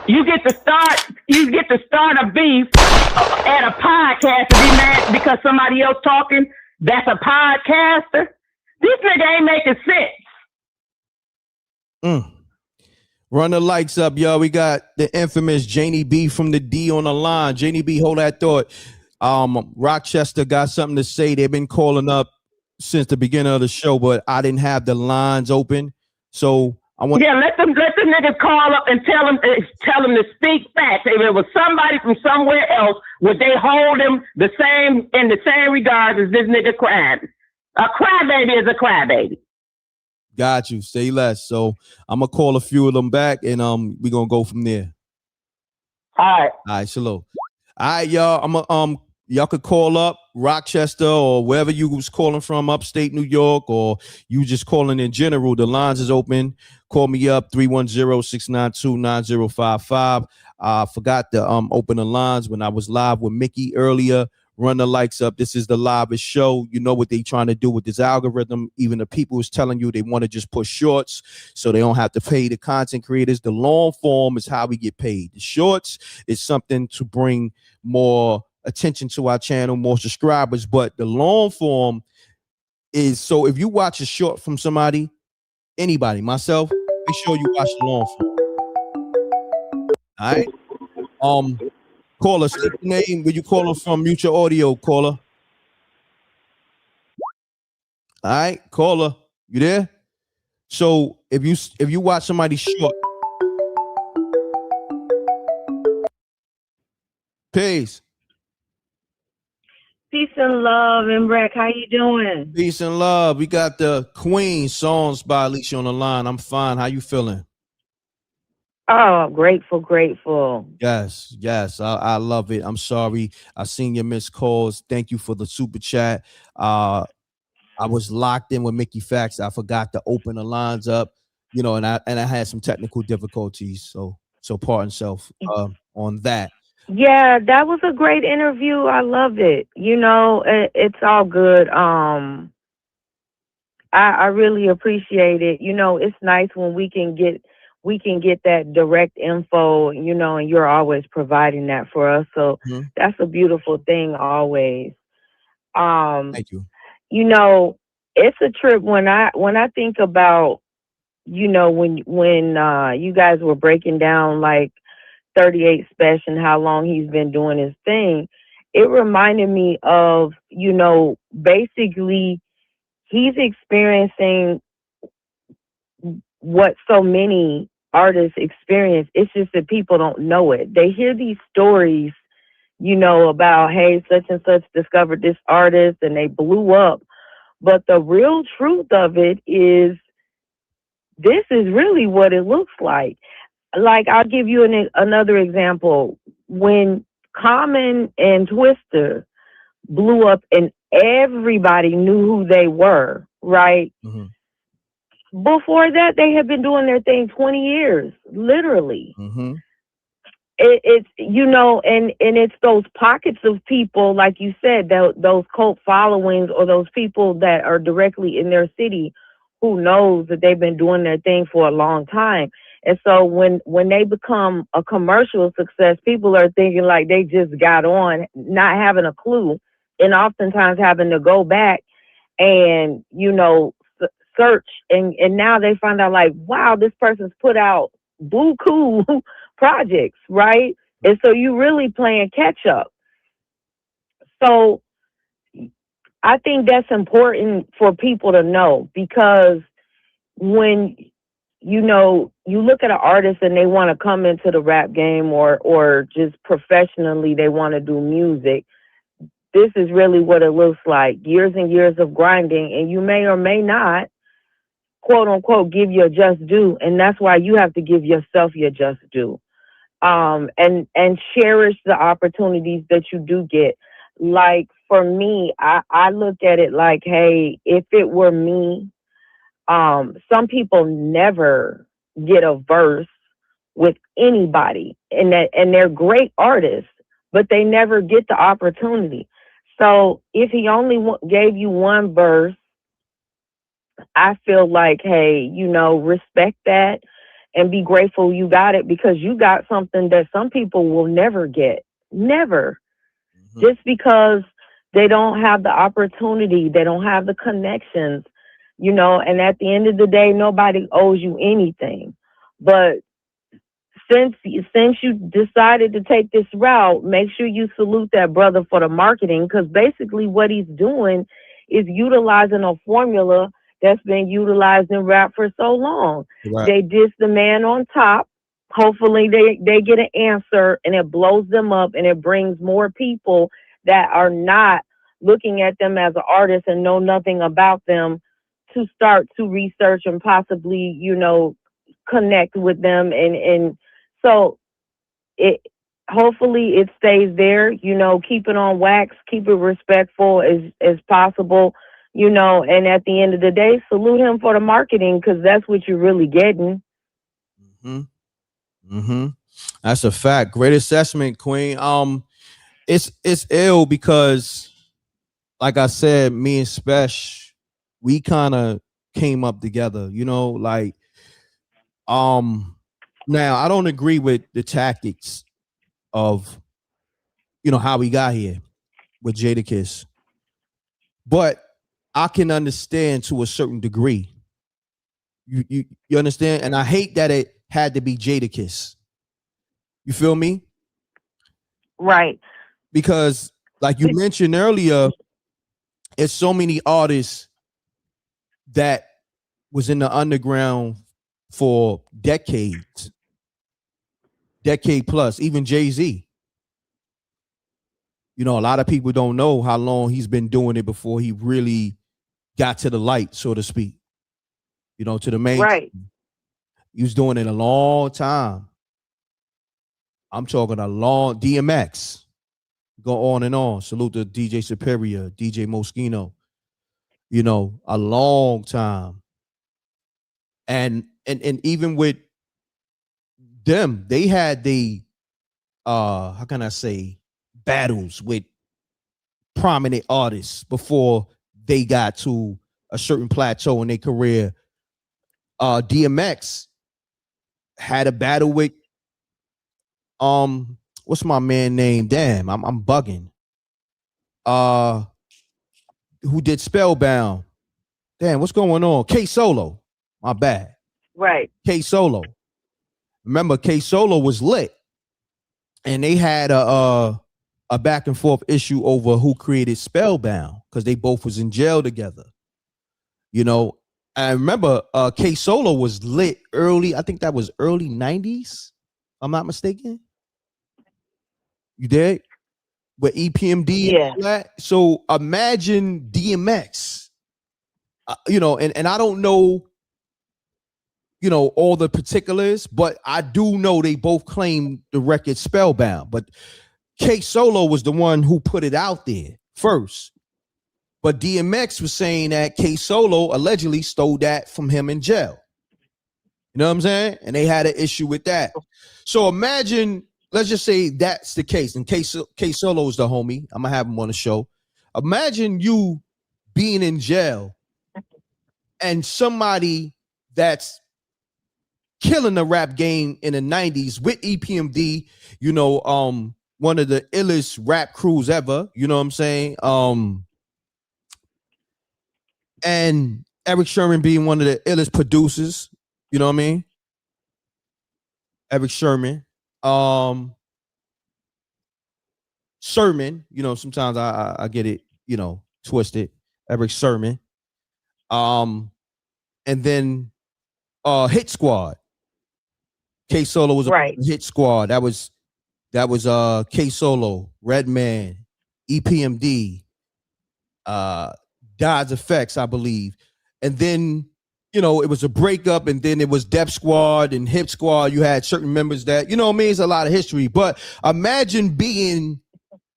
You get to start a beef at a podcast and be mad because somebody else talking. That's a podcaster. This nigga ain't making sense. Run the lights up, y'all. We got the infamous Janie B from the D on the line. Janie B, hold that thought. Rochester got something to say. They've been calling up since the beginning of the show, but I didn't have the lines open. So I want let the niggas call up and tell them to speak facts. If it was somebody from somewhere else, would they hold him in the same regards as this nigga crying? A crybaby is a crybaby. Got you. Say less. So I'm gonna call a few of them back, and we're gonna go from there. All right, shalom. All right, y'all. Y'all could call up Rochester or wherever you was calling from, upstate New York, or you just calling in general. The lines is open. Call me up 310-692-9055. I forgot to open the lines when I was live with Mickey earlier. Run the lights up. This is the livest show. You know what they trying to do with this algorithm. Even the people is telling you they want to just push shorts so they don't have to pay the content creators. The long form is how we get paid. The shorts is something to bring more attention to our channel, more subscribers. But the long form is so if you watch a short from somebody, anybody, myself, make sure you watch the long form. All right. Caller, state your name. Where you calling from? Mute your audio, caller. All right, caller, you there? So if you watch somebody short, peace. Peace and love, Emrek. How you doing? Peace and love. We got the Queen songs by Alicia on the line. I'm fine. How you feeling? Oh, grateful. Yes. I love it. I'm sorry. I seen your missed calls. Thank you for the super chat. I was locked in with Mickey Factz. I forgot to open the lines up, and I had some technical difficulties. So pardon self on that. Yeah, that was a great interview. I love it. It's all good. I really appreciate it. It's nice when we can get that direct info, and you're always providing that for us. So that's a beautiful thing always. Thank you. It's a trip when I think about, when you guys were breaking down like 38 SPESH and how long he's been doing his thing, it reminded me of, basically he's experiencing what so many artists experience. It's just that people don't know it. They hear these stories, about, hey, such and such discovered this artist and they blew up. But the real truth of it is this is really what it looks like. Like, I'll give you another example. When Common and Twister blew up and everybody knew who they were, right? Mm-hmm. Before that, they had been doing their thing 20 years, literally. Mm-hmm. It's, you know, and it's those pockets of people, like you said, those cult followings or those people that are directly in their city who knows that they've been doing their thing for a long time. And so when they become a commercial success, people are thinking like they just got on, not having a clue, and oftentimes having to go back and, you know, search. And now they find out like, wow, this person's put out buku projects, right? And so you really playing catch up. So I think that's important for people to know, because when, you know, you look at an artist and they want to come into the rap game or just professionally they want to do music, this is really what it looks like. Years and years of grinding, and you may or may not, quote unquote, give your just due. And that's why you have to give yourself your just due. And cherish the opportunities that you do get. Like for me, I look at it like, hey, if it were me, some people never get a verse with anybody, and they're great artists, but they never get the opportunity. So if he only gave you one verse, I feel like, hey, you know, respect that and be grateful you got it, because you got something that some people will never get. Never. Mm-hmm. Just because they don't have the opportunity, they don't have the connections, you know, and at the end of the day, nobody owes you anything. But since you decided to take this route, make sure you salute that brother for the marketing, because basically what he's doing is utilizing a formula that's been utilized in rap for so long. Right. They diss the man on top. Hopefully they get an answer, and it blows them up, and it brings more people that are not looking at them as an artist and know nothing about them to start to research and possibly, you know, connect with them. And so hopefully it stays there, you know, keep it on wax, keep it respectful as possible. You know, and at the end of the day, salute him for the marketing, because that's what you're really getting. Mm-hmm. Mm-hmm. That's a fact. Great assessment, Queen. It's ill because, like I said, me and SPESH, we kind of came up together. You know, like, now I don't agree with the tactics of, you know, how we got here with Jadakiss, but I can understand to a certain degree. You understand? And I hate that it had to be Jadakiss. You feel me? Right. Because like you mentioned earlier, it's so many artists that was in the underground for decade plus, even Jay-Z. You know, a lot of people don't know how long he's been doing it before he really got to the light, so to speak. You know, to the main. Right. He was doing it a long time. I'm talking a long DMX. Go on and on. Salute to DJ Superior, DJ Moschino. You know, a long time. And even with them, they had the how can I say, battles with prominent artists before they got to a certain plateau in their career. DMX had a battle with what's my man name? Damn, I'm bugging. Who did Spellbound? Damn, what's going on? K Solo. My bad. Right. K Solo. Remember, K Solo was lit, and they had a back and forth issue over who created Spellbound, because they both was in jail together. You know, I remember K Solo was lit early. I think that was early 90s. I'm not mistaken. You did? With EPMD, yeah, and all that. So imagine DMX. You know, and I don't know, you know, all the particulars, but I do know they both claim the record Spellbound. But K Solo was the one who put it out there first. But DMX was saying that K Solo allegedly stole that from him in jail. You know what I'm saying? And they had an issue with that. So imagine, let's just say that's the case. And K Solo is the homie. I'm going to have him on the show. Imagine you being in jail and somebody that's killing the rap game in the 90s with EPMD, you know, one of the illest rap crews ever, you know what I'm saying? And Eric Sherman being one of the illest producers, you know what I mean? Eric Sherman. Sermon, you know, sometimes I get it, you know, twisted. Eric Sermon. And then Hit Squad. K Solo was a Hit Squad. That was K Solo, Redman, EPMD, Dodge Effects, I believe. And then, you know, it was a breakup, and then it was Dep Squad and Hip Squad. You had certain members that, you know what I mean? It's a lot of history. But imagine being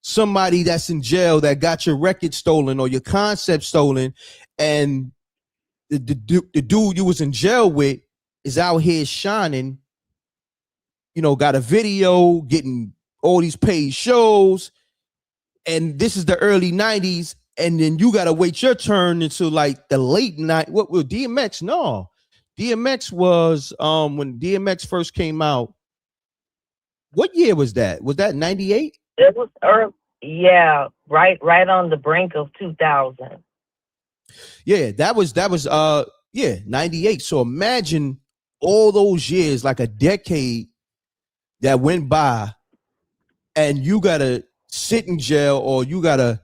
somebody that's in jail that got your record stolen or your concept stolen, and the dude you was in jail with is out here shining, you know, got a video, getting all these paid shows, and this is the early 90s, and then you gotta wait your turn until like the late night. What will DMX? No, DMX was when DMX first came out. What year was that? Was that 98? It was early, yeah, right on the brink of 2000. Yeah, that was 98. So imagine all those years, like a decade that went by, and you gotta sit in jail, or you gotta,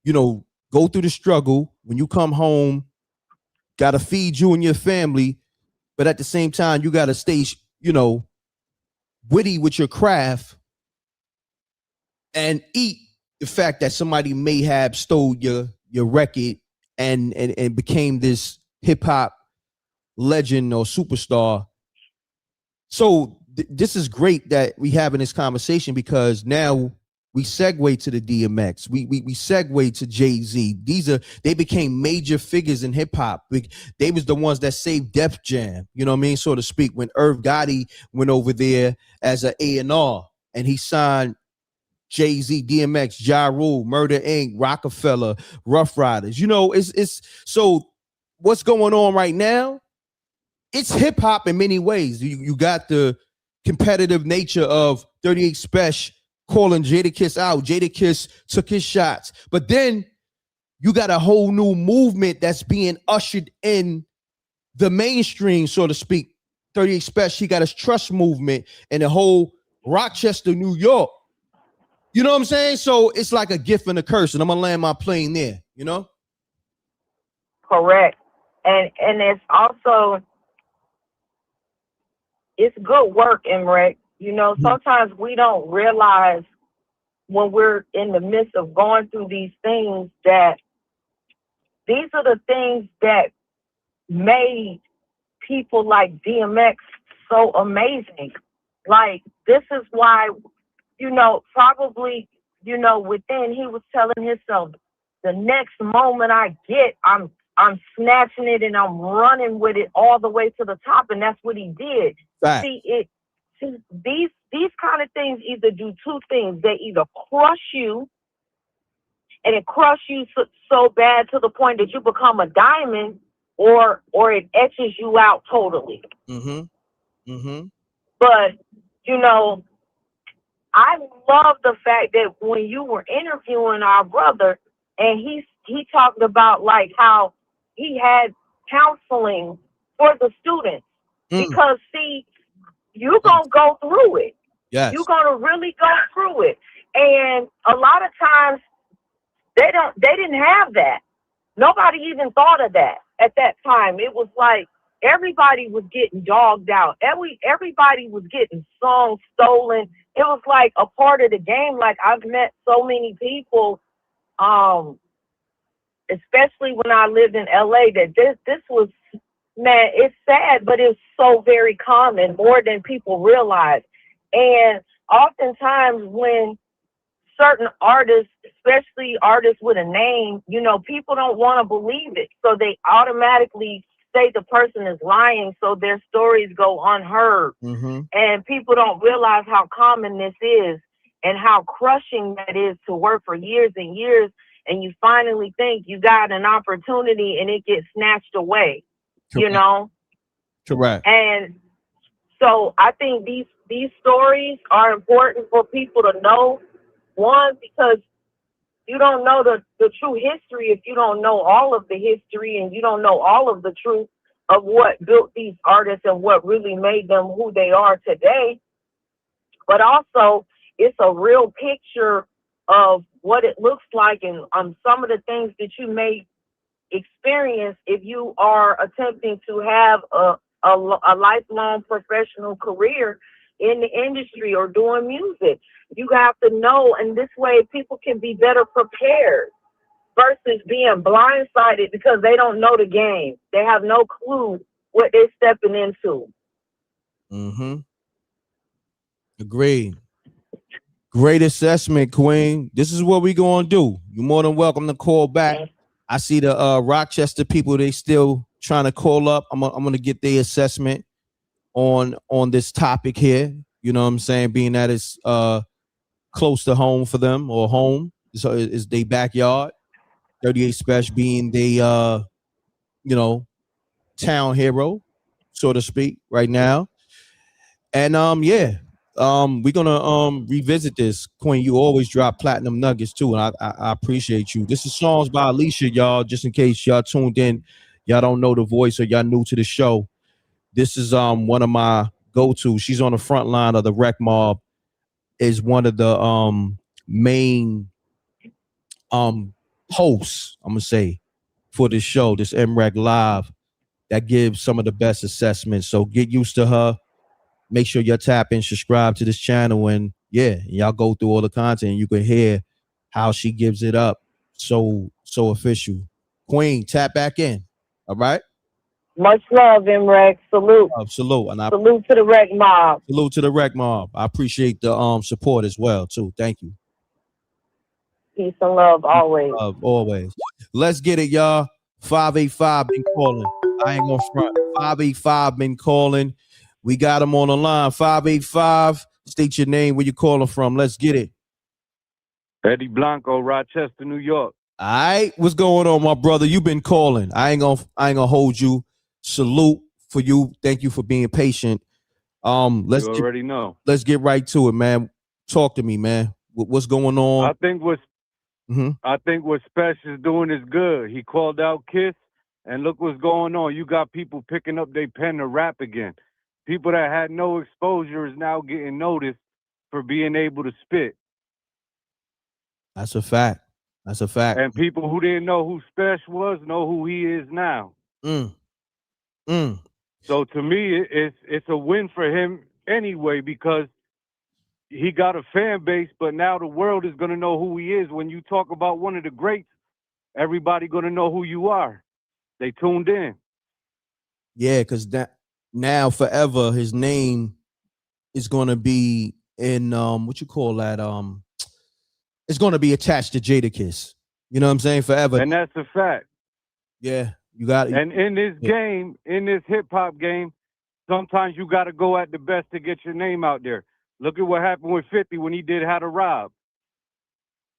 you know, go through the struggle. When you come home, gotta feed you and your family, but at the same time, you gotta stay, you know, witty with your craft and eat the fact that somebody may have stole your record and became this hip hop legend or superstar. So this is great that we having this conversation, because now we segue to the DMX. We segue to Jay-Z. They became major figures in hip hop. They was the ones that saved Def Jam, you know what I mean, so to speak, when Irv Gotti went over there as an A&R and he signed Jay-Z, DMX, Ja Rule, Murder Inc., Rockefeller, Rough Riders. You know, it's so what's going on right now? It's hip hop in many ways. You got the competitive nature of 38 SPESH calling Jadakiss out. Jadakiss took his shots. But then you got a whole new movement that's being ushered in the mainstream, so to speak. 38 SPESH, he got his trust movement and the whole Rochester, New York. You know what I'm saying? So it's like a gift and a curse, and I'm gonna land my plane there, you know? Correct. And it's also, it's good work, Emmerich. You know, sometimes we don't realize when we're in the midst of going through these things that these are the things that made people like DMX so amazing. Like, this is why, you know, probably, you know, within, he was telling himself, the next moment I get, I'm snatching it and I'm running with it all the way to the top. And that's what he did. Right. These kind of things either do two things. They either crush you, and it crush you so bad to the point that you become a diamond, or it etches you out totally. But, you know, I love the fact that when you were interviewing our brother, and he talked about like how he had counseling for the students, because see, you're gonna go through it. Yes. You're gonna really go through it, and a lot of times they didn't have that. Nobody even thought of that at that time. It was like everybody was getting dogged out. Everybody was getting songs stolen. It was like a part of the game. Like, I've met so many people, especially when I lived in LA, that this was, man, it's sad, but it's so very common, more than people realize. And oftentimes when certain artists, especially artists with a name, you know, people don't want to believe it. So they automatically say the person is lying, so their stories go unheard. Mm-hmm. And people don't realize how common this is and how crushing that is to work for years and years. And you finally think you got an opportunity and it gets snatched away, you know? Correct. And so I think these stories are important for people to know. One, because you don't know the true history if you don't know all of the history and you don't know all of the truth of what built these artists and what really made them who they are today. But also, it's a real picture of what it looks like and some of the things that you may experience if you are attempting to have a lifelong professional career in the industry or doing music. You have to know, and this way people can be better prepared versus being blindsided because they don't know the game. They have no clue what they're stepping into. Mm-hmm. Agreed. Great assessment, Queen. This is what we gonna do. You're more than welcome to call back. I see the Rochester people, they still trying to call up. I'm gonna get their assessment on this topic here. You know what I'm saying? Being that it's close to home for them or home. So it's their backyard. 38 SPESH being the town hero, so to speak, right now. And we're gonna revisit this. Queen, you always drop platinum nuggets too, and I appreciate you. This is songs by Alicia, y'all, just in case y'all tuned in, y'all don't know the voice or y'all new to the show. This is one of my go-to. She's on the front line of the Rec Mob, is one of the main hosts, I'm gonna say, for this show, this MREC Live, that gives some of the best assessments. So get used to her. Make sure you tap in, subscribe to this channel, and y'all go through all the content and you can hear how she gives it up. So official. Queen, tap back in. All right. Much love, MREC. Salute. Salute. And salute to the Rec Mob. Salute to the Rec Mob. I appreciate the support as well, too. Thank you. Peace and love always. Always. Let's get it, y'all. 585 been calling. I ain't gonna front. 585 been calling. We got him on the line. 585. State your name, where you calling from. Let's get it. Eddie Blanco, Rochester, New York. All right, what's going on, my brother? You've been calling. I ain't gonna hold you. Salute for you. Thank you for being patient. Let's get right to it, man. Talk to me, man. What's going on? I think what SPESH is doing is good. He called out Kiss, and look what's going on. You got people picking up their pen to rap again. People that had no exposure is now getting noticed for being able to spit. That's a fact. That's a fact. And people who didn't know who SPESH was know who he is now. So to me, it's a win for him anyway, because he got a fan base, but now the world is going to know who he is. When you talk about one of the greats, everybody going to know who you are. They tuned in. Yeah, because that now forever his name is going to be in what you call that? It's going to be attached to Jadakiss. You know what I'm saying? Forever. And that's a fact. Yeah, you got it. And in this game, in this hip hop game, sometimes you got to go at the best to get your name out there. Look at what happened with 50 when he did How to Rob.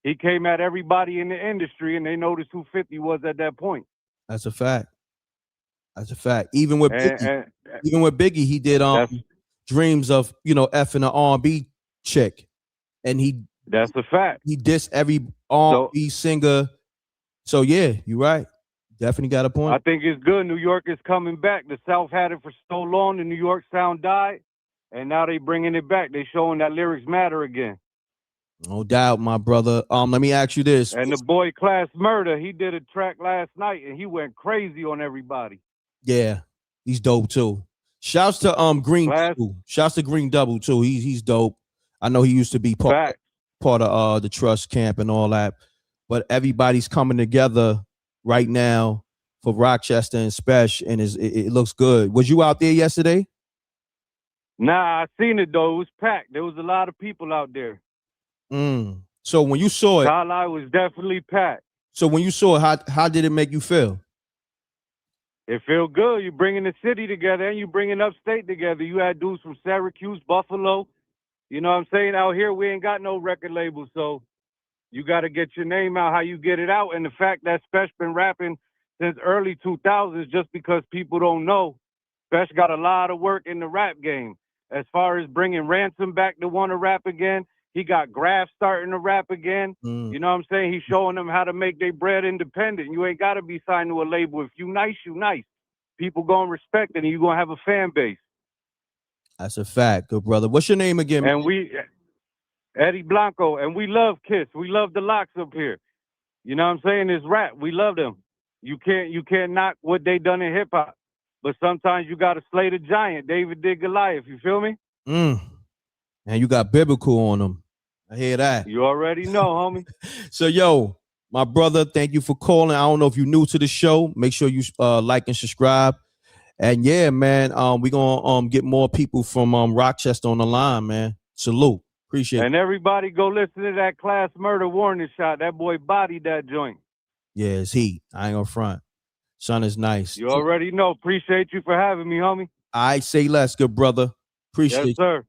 He came at everybody in the industry, and they noticed who 50 was at that point. That's a fact. That's a fact. Even with Biggie, he did Dreams of, effing an R&B chick, and that's a fact. He dissed every R&B singer. So yeah, you're right. Definitely got a point. I think it's good. New York is coming back. The South had it for so long. The New York sound died, and now they bringing it back. They showing that lyrics matter again. No doubt, my brother. Let me ask you this. And the boy Class Murder, he did a track last night, and he went crazy on everybody. Yeah, he's dope too. Shouts to Green Double. Shouts to Green Double too. He's dope. I know he used to be part of the Trust Camp and all that. But everybody's coming together right now for Rochester and SPESH, and it looks good. Was you out there yesterday? Nah, I seen it though. It was packed. There was a lot of people out there. So when you saw it, Tala was definitely packed. so when you saw it, how did it make you feel? It felt good. You bringing the city together and you bringing upstate together. You had dudes from Syracuse, Buffalo. You know what I'm saying? Out here, we ain't got no record label, so you got to get your name out how you get it out. And the fact that SPESH been rapping since early 2000s, just because people don't know, SPESH got a lot of work in the rap game. As far as bringing Ransom back to want to rap again, he got Graf starting to rap again. You know what I'm saying? He's showing them how to make their bread independent. You ain't got to be signed to a label. If you nice, you nice. People going to respect it, and you're going to have a fan base. That's a fact, good brother. What's your name again? And Eddie Blanco, and we love Kiss. We love the Locks up here. You know what I'm saying? It's rap. We love them. You can't knock what they done in hip hop. But sometimes you got to slay the giant. David did Goliath. You feel me? And you got biblical on them. I hear that. You already know, homie. So, yo, my brother, thank you for calling. I don't know if you're new to the show. Make sure you like and subscribe. And yeah, man, we're gonna get more people from Rochester on the line, man. Salute. Appreciate it. And everybody go listen to that Class Murder warning shot. That boy bodied that joint. Yeah, it's heat. I ain't gonna front. Son is nice. You already know. Appreciate you for having me, homie. I say less, good brother. Appreciate yes, sir.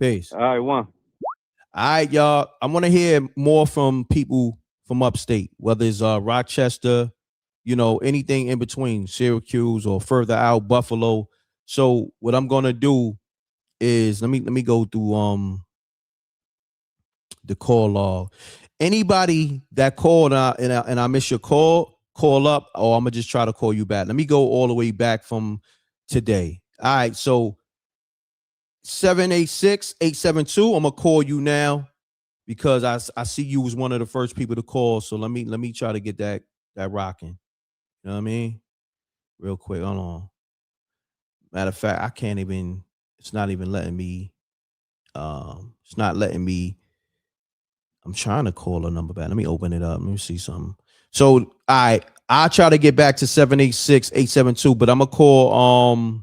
Peace. All right, one. All right, y'all. I want to hear more from people from upstate, whether it's Rochester, you know, anything in between, Syracuse or further out, Buffalo. So what I'm gonna do is let me go through the call log. Anybody that called and I miss your call up, or I'm gonna just try to call you back. Let me go all the way back from today. All right, so 786-872. I'm gonna call you now because I see you was one of the first people to call. So let me try to get that rocking. You know what I mean? Real quick. Hold on. Matter of fact, I can't even. It's not even letting me. It's not letting me. I'm trying to call a number back. Let me open it up. Let me see something. So I'll try to get back to 786-872, but I'm gonna call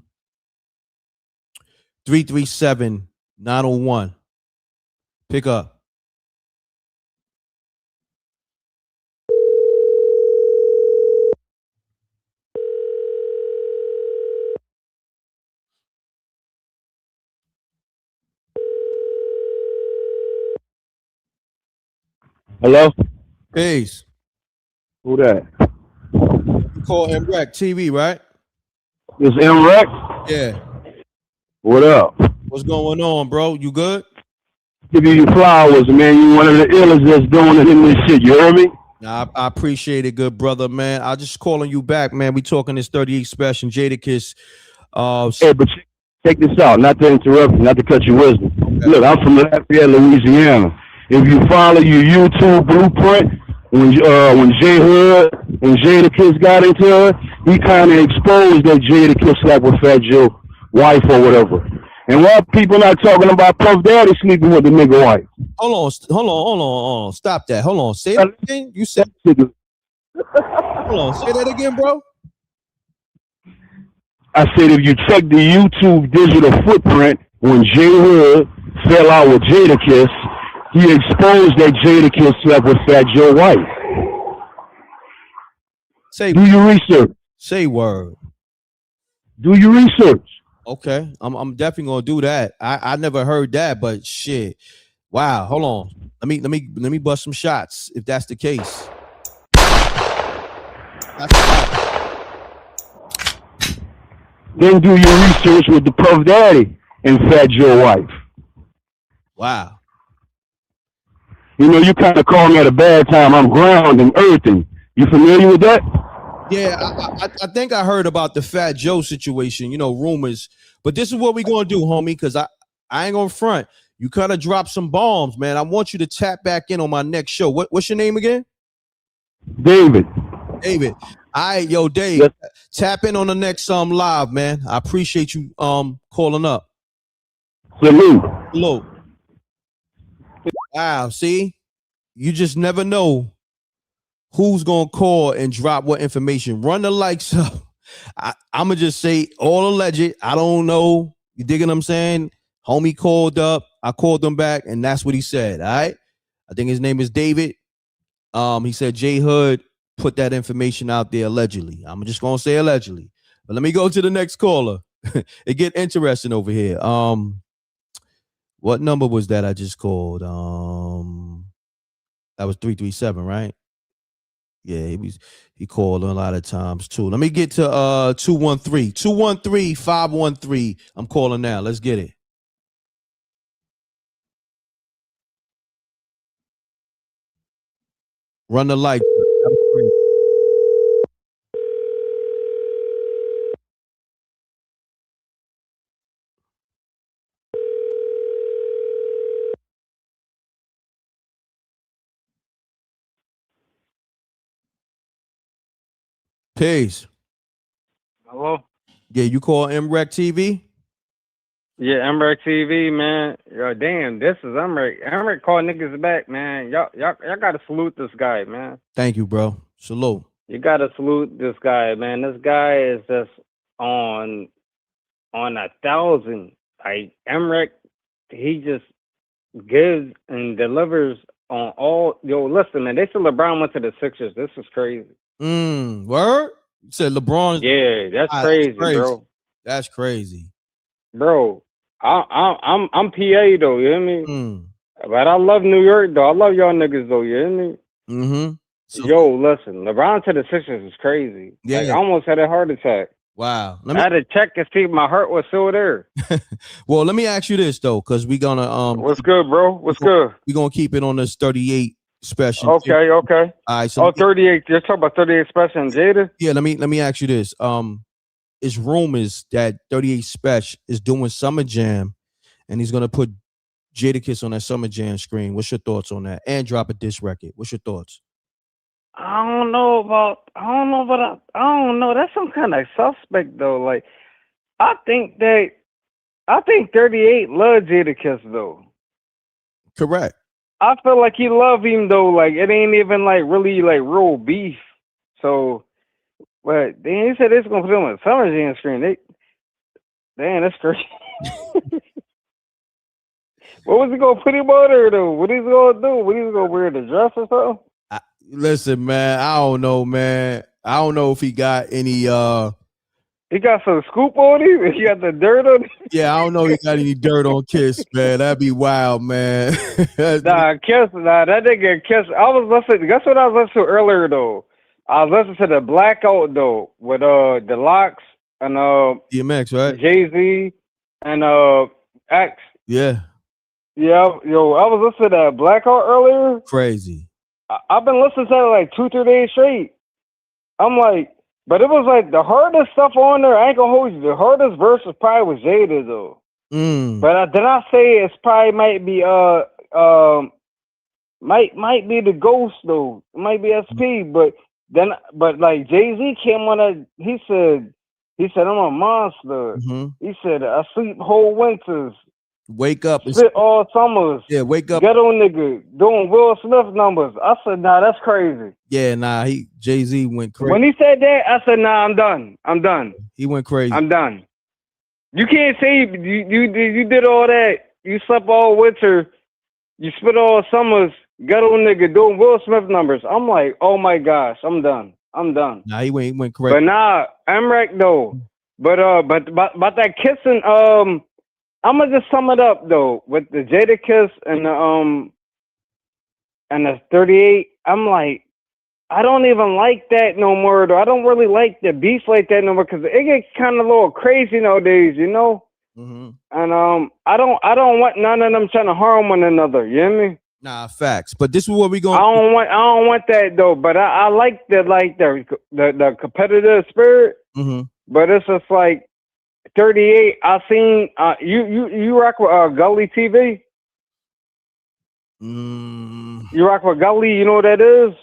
337-901. Pick up. Hello? Peace. Who that? You call MREC TV, right? This MREC? Yeah. What up? What's going on, bro? You good? Giving you flowers, man. You one of the illest that's doing it in this shit. You heard me? Nah, I appreciate it, good brother, man. I just calling you back, man. We talking this 38 SPESH and Jadakiss. Hey, but check this out. Not to interrupt you, not to cut your wisdom. Okay. Look, I'm from Lafayette, Louisiana. If you follow your YouTube blueprint, when J Hood and Jadakiss got into her, he kind of exposed that Jadakiss slept with Fat Joe wife or whatever. And why people not talking about Puff Daddy sleeping with the nigga wife? Hold on. Stop that. Hold on. Say that again. You said. Hold on. Say that again, bro. I said if you check the YouTube digital footprint, when J Hood fell out with Jadakiss, he exposed that Jadakiss slept with Fat Joe wife. Do your research. Say word. Do your research. Okay, I'm definitely gonna do that. I never heard that, but shit. Wow, hold on. Let me bust some shots if that's the case. Then do your research with the Puff Daddy and Fat Joe wife. Wow. You know, you kind of call me at a bad time. I'm ground and earthing. You familiar with that? Yeah, I think I heard about the Fat Joe situation, you know, rumors. But this is what we're going to do, homie, because I ain't going to front. You kind of drop some bombs, man. I want you to tap back in on my next show. What's your name again? David. All right, yo, Dave. Yes. Tap in on the next live, man. I appreciate you calling up. Salute. Wow, see? You just never know who's gonna call and drop what information. Run the likes up. I'ma just say all alleged. I don't know. You digging what I'm saying? Homie called up. I called him back, and that's what he said. All right. I think his name is David. He said J Hood put that information out there allegedly. I'm just gonna say allegedly. But let me go to the next caller. It get interesting over here. What number was that I just called? That was 337, right? Yeah, he called a lot of times too. Let me get to 213. 213-513. I'm calling now. Let's get it. Run the light. Peace. Hello? Yeah, you call MREC TV? Yeah, MREC TV, man. Yo, damn, this is MREC. MREC call niggas back, man. Y'all gotta salute this guy, man. Thank you, bro. Salute. You gotta salute this guy, man. This guy is just on 1,000. Like MREC, he just gives and delivers on all. Yo, listen, man. They said LeBron went to the Sixers. This is crazy. Word? You said LeBron. Yeah, that's crazy, bro. That's crazy, bro. I'm PA though. You hear me? But I love New York though. I love y'all niggas though. You hear me? So, yo, listen, LeBron to the Sixers is crazy. Yeah, like, I almost had a heart attack. Wow. I had to check and see if my heart was still there. Well, let me ask you this though, because we're gonna What's good, bro? What's good? We're gonna keep it on this 38 special. Okay. All right. So 38. You're talking about 38 special and Jada? Yeah, let me ask you this. It's rumors that 38 Special is doing Summer Jam, and he's gonna put Jadakiss on that Summer Jam screen. What's your thoughts on that? And drop a diss record. What's your thoughts? I don't know. That's some kind of suspect though. Like, I think 38 loves Jadakiss though. Correct. I feel like he love him though. Like, it ain't even like really like real beef. So, but then he said it's gonna put him on Summer Jam screen. Damn, that's crazy. What was he gonna put him on there though? What he's gonna do? What he's gonna wear, the dress or something? Listen, man, I don't know, man. I don't know if he got any he got some scoop on him. He got the dirt on him. Yeah, I don't know if he got any dirt on Kiss, man. That'd be wild, man. Kiss, that nigga Kiss. I was listening. Guess what I was listening to earlier though? I was listening to the Blackout though with the Locks and DMX, right? Jay-Z and X. Yeah. Yeah, yo, I was listening to that Blackout earlier. Crazy. I've been listening to it like 2-3 days straight. I'm like, but it was like the hardest stuff on there. I ain't gonna hold you. The hardest verse was probably with Jada though. But then I say it's probably might be might be the Ghost though. It might be SP. But like Jay-Z came on that. He said I'm a monster. He said I sleep whole winters. Wake up. Spit all summers. Yeah, wake up. Ghetto nigga doing Will Smith numbers. I said, nah, that's crazy. Yeah, nah, Jay-Z went crazy. When he said that, I said, nah, I'm done. He went crazy. I'm done. You can't say you did all that. You slept all winter. You spit all summers. Ghetto nigga doing Will Smith numbers. I'm like, oh my gosh, I'm done. Nah, he went crazy. But nah, MREC though. But that kissing, I'm gonna just sum it up though with the Jadakiss and the 38. I'm like, I don't even like that no more though. I don't really like the beef like that no more because it gets kind of a little crazy nowadays, you know. And I don't want none of them trying to harm one another. You hear me? Nah, facts. But this is what we going. I don't want that though. But I like the competitive spirit. But it's just like 38. I seen you rock with Gully TV. You rock with Gully. You know what that is?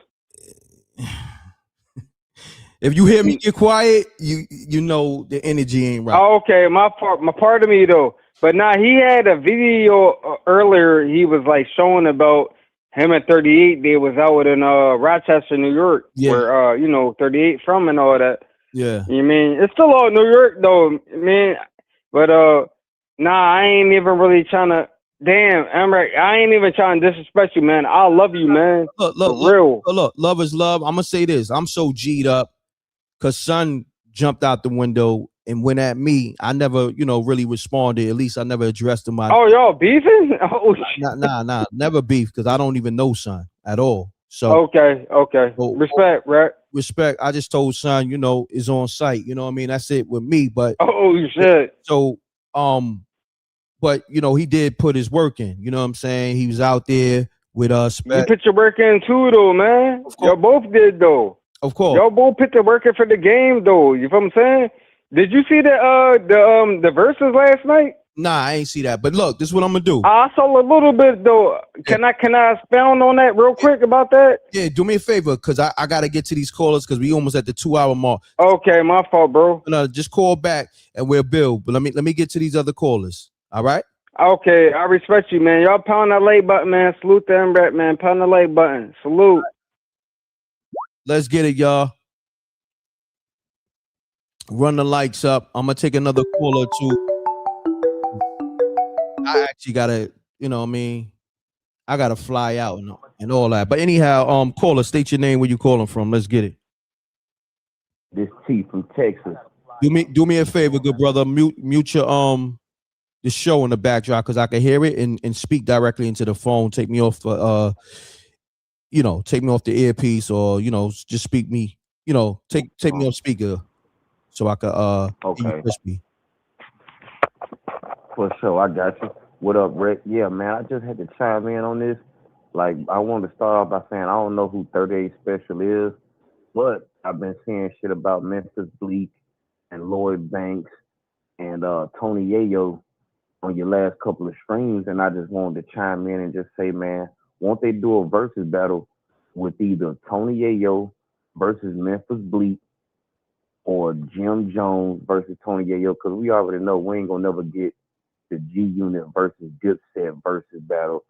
If you hear me get quiet, you know the energy ain't right. Oh, okay, my part of me though. But now he had a video earlier. He was like showing about him at 38. They was out in Rochester, New York, where 38 from and all that. Yeah, you mean it's still all New York though, man. But nah, I ain't even really trying to. Damn, Emmerich, I ain't even trying to disrespect you, man. I love you, man. Look, For real. look, love is love. I'm gonna say this. I'm so G'd up because son jumped out the window and went at me. I never, really responded. At least I never addressed him. Oh, y'all beefing? Oh, nah, never beef because I don't even know son at all. So okay. Respect, right? Respect. I just told son, is on site. You know what I mean? That's it with me. But shit. So but he did put his work in. You know what I'm saying? He was out there with us. You put your work in too, though, man. Y'all both did, though. Of course. Y'all both put the work in for the game, though. You feel what I'm saying? Did you see the verses last night? Nah, I ain't see that. But look, this is what I'm gonna do. I saw a little bit though. Can I expound on that real quick about that? Yeah, do me a favor, because I gotta get to these callers because we almost at the 2-hour mark. Okay, my fault, bro. No, just call back and we'll build. But let me get to these other callers. All right? Okay, I respect you, man. Y'all pound that like button, man. Salute the MRAP, man. Pound the like button. Salute. Let's get it, y'all. Run the lights up. I'm gonna take another call or two. I actually gotta, I gotta fly out and all that. But anyhow, caller, state your name, where you calling from. Let's get it. This T from Texas. Do me a favor, good brother. Mute your the show in the backdrop because I can hear it and speak directly into the phone. Take me off take me off the earpiece or just speak me, take me off speaker so I could hear you crispy. For sure, I got you. What up, Rick? Yeah, man, I just had to chime in on this. Like, I wanted to start off by saying I don't know who 38 Special is, but I've been seeing shit about Memphis Bleak and Lloyd Banks and Tony Yayo on your last couple of streams, and I just wanted to chime in and just say, man, won't they do a versus battle with either Tony Yayo versus Memphis Bleak or Jim Jones versus Tony Yayo? Because we already know we ain't gonna never get the G Unit versus Dipset versus battle.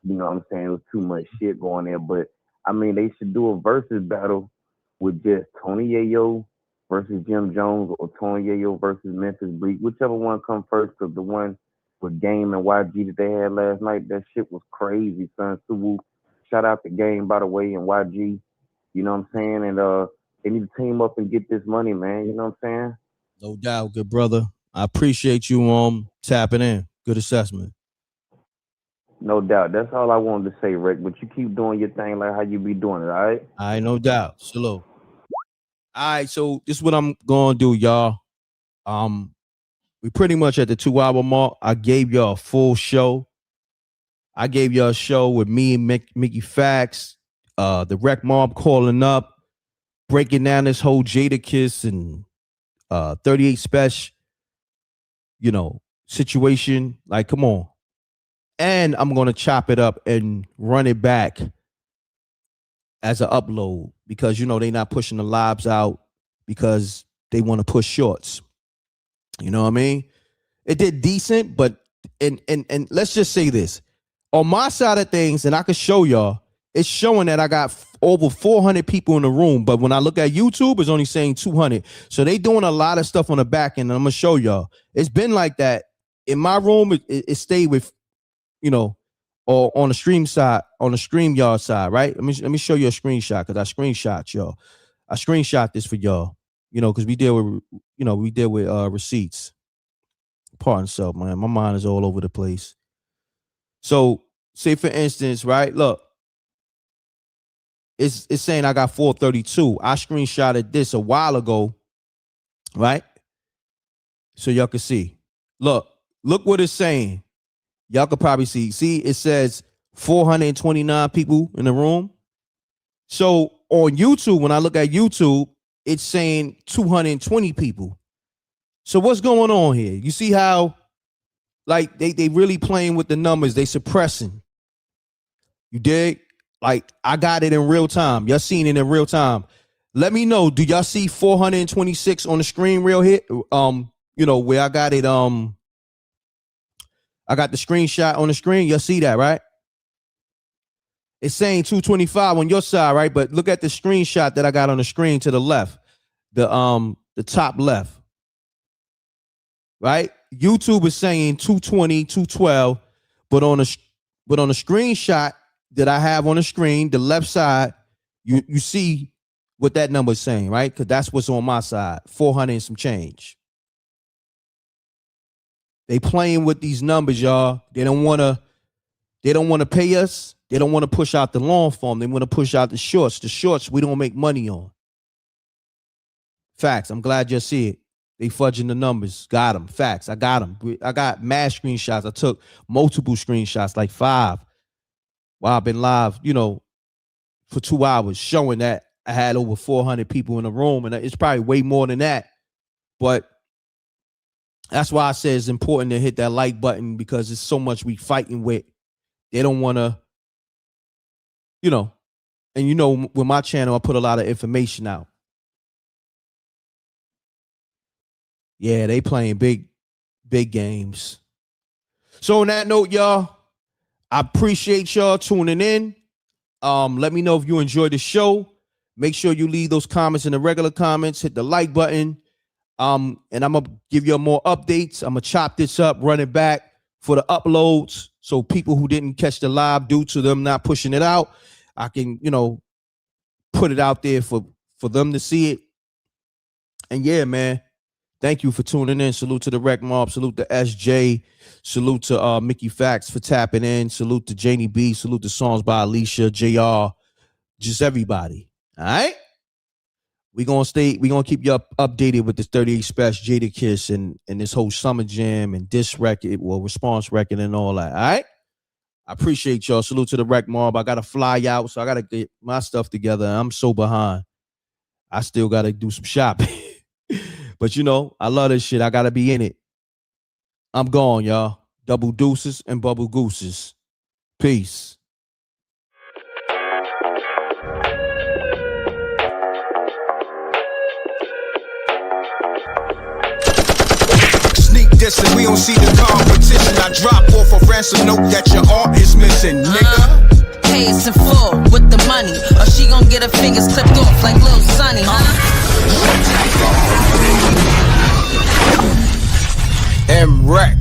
You know what I'm saying? It was too much shit going there. But I mean, they should do a versus battle with just Tony Yayo versus Jim Jones or Tony Yayo versus Memphis Bleak, whichever one come first. Because the one with Game and YG that they had last night, that shit was crazy, son. Suwu, shout out to Game, by the way, and YG. You know what I'm saying? And they need to team up and get this money, man. You know what I'm saying? No doubt, good brother. I appreciate you tapping in. Good assessment. No doubt. That's all I wanted to say, Rick. But you keep doing your thing like how you be doing it, all right? All right, no doubt. Salute. All right, so this is what I'm gonna do, y'all. We pretty much at the 2-hour mark. I gave y'all a full show. I gave y'all a show with me and Mickey Factz, the Rec Mob calling up, breaking down this whole Jada Kiss and 38 SPESH, situation. Like, come on. And I'm going to chop it up and run it back as an upload because, they not pushing the lives out because they want to push shorts. You know what I mean? It did decent, but and let's just say this. On my side of things, and I can show y'all, it's showing that I got over 400 people in the room. But when I look at YouTube, it's only saying 200. So they doing a lot of stuff on the back end, and I'm going to show y'all. It's been like that. In my room, it stayed with, or on the stream side, on the StreamYard side, right? Let me show you a screenshot because I screenshot y'all. I screenshot this for y'all, because we deal with receipts. Pardon self, man. My mind is all over the place. So, say for instance, right? Look, it's saying I got 432. I screenshotted this a while ago, right? So y'all can see. Look what it's saying. Y'all could probably see. See, it says 429 people in the room. So on YouTube, when I look at YouTube, it's saying 220 people. So what's going on here? You see how, like, they really playing with the numbers. They suppressing. You dig? Like, I got it in real time. Y'all seen it in real time. Let me know. Do y'all see 426 on the screen real hit? Where I got it, I got the screenshot on the screen. You'll see that, right? It's saying 225 on your side, right? But look at the screenshot that I got on the screen to the left. The top left. Right? YouTube is saying 220, 212, But on the screenshot that I have on the screen, the left side, you see what that number is saying, right? Because that's what's on my side, 400 and some change. They playing with these numbers, y'all. They don't want to pay us. They don't want to push out the long form. They want to push out the shorts. The shorts we don't make money on. Facts. I'm glad you see it. They fudging the numbers. Got them. Facts. I got them. I got mad screenshots. I took multiple screenshots, like 5. While I've been live, for 2 hours, showing that I had over 400 people in the room, and it's probably way more than that. But that's why I say it's important to hit that like button, because it's so much we fighting with. They don't want to, and with my channel, I put a lot of information out. Yeah, they playing big games. So on that note, y'all, I appreciate y'all tuning in. Let me know if you enjoyed the show. Make sure you leave those comments in the regular comments. Hit the like button. And I'm going to give you more updates. I'm going to chop this up, run it back for the uploads. So people who didn't catch the live due to them not pushing it out, I can, put it out there for them to see it. And yeah, man, thank you for tuning in. Salute to the Rec Mob. Salute to SJ. Salute to Mickey Factz for tapping in. Salute to Janie B. Salute to Songs by Alicia, JR, just everybody. All right? We're going to keep you updated with this 38 SPESH, Jada Kiss, and this whole Summer Jam and this record, response record and all that. All right? I appreciate y'all. Salute to the Rec Mob. I got to fly out, so I got to get my stuff together. I'm so behind. I still got to do some shopping. But, I love this shit. I got to be in it. I'm gone, y'all. Double deuces and bubble gooses. Peace. This and we don't see the competition. I drop off a ransom note that your art is missing, nigga. Pay us in full with the money, or she gon' get her fingers clipped off like Lil Sonny, M-Rec.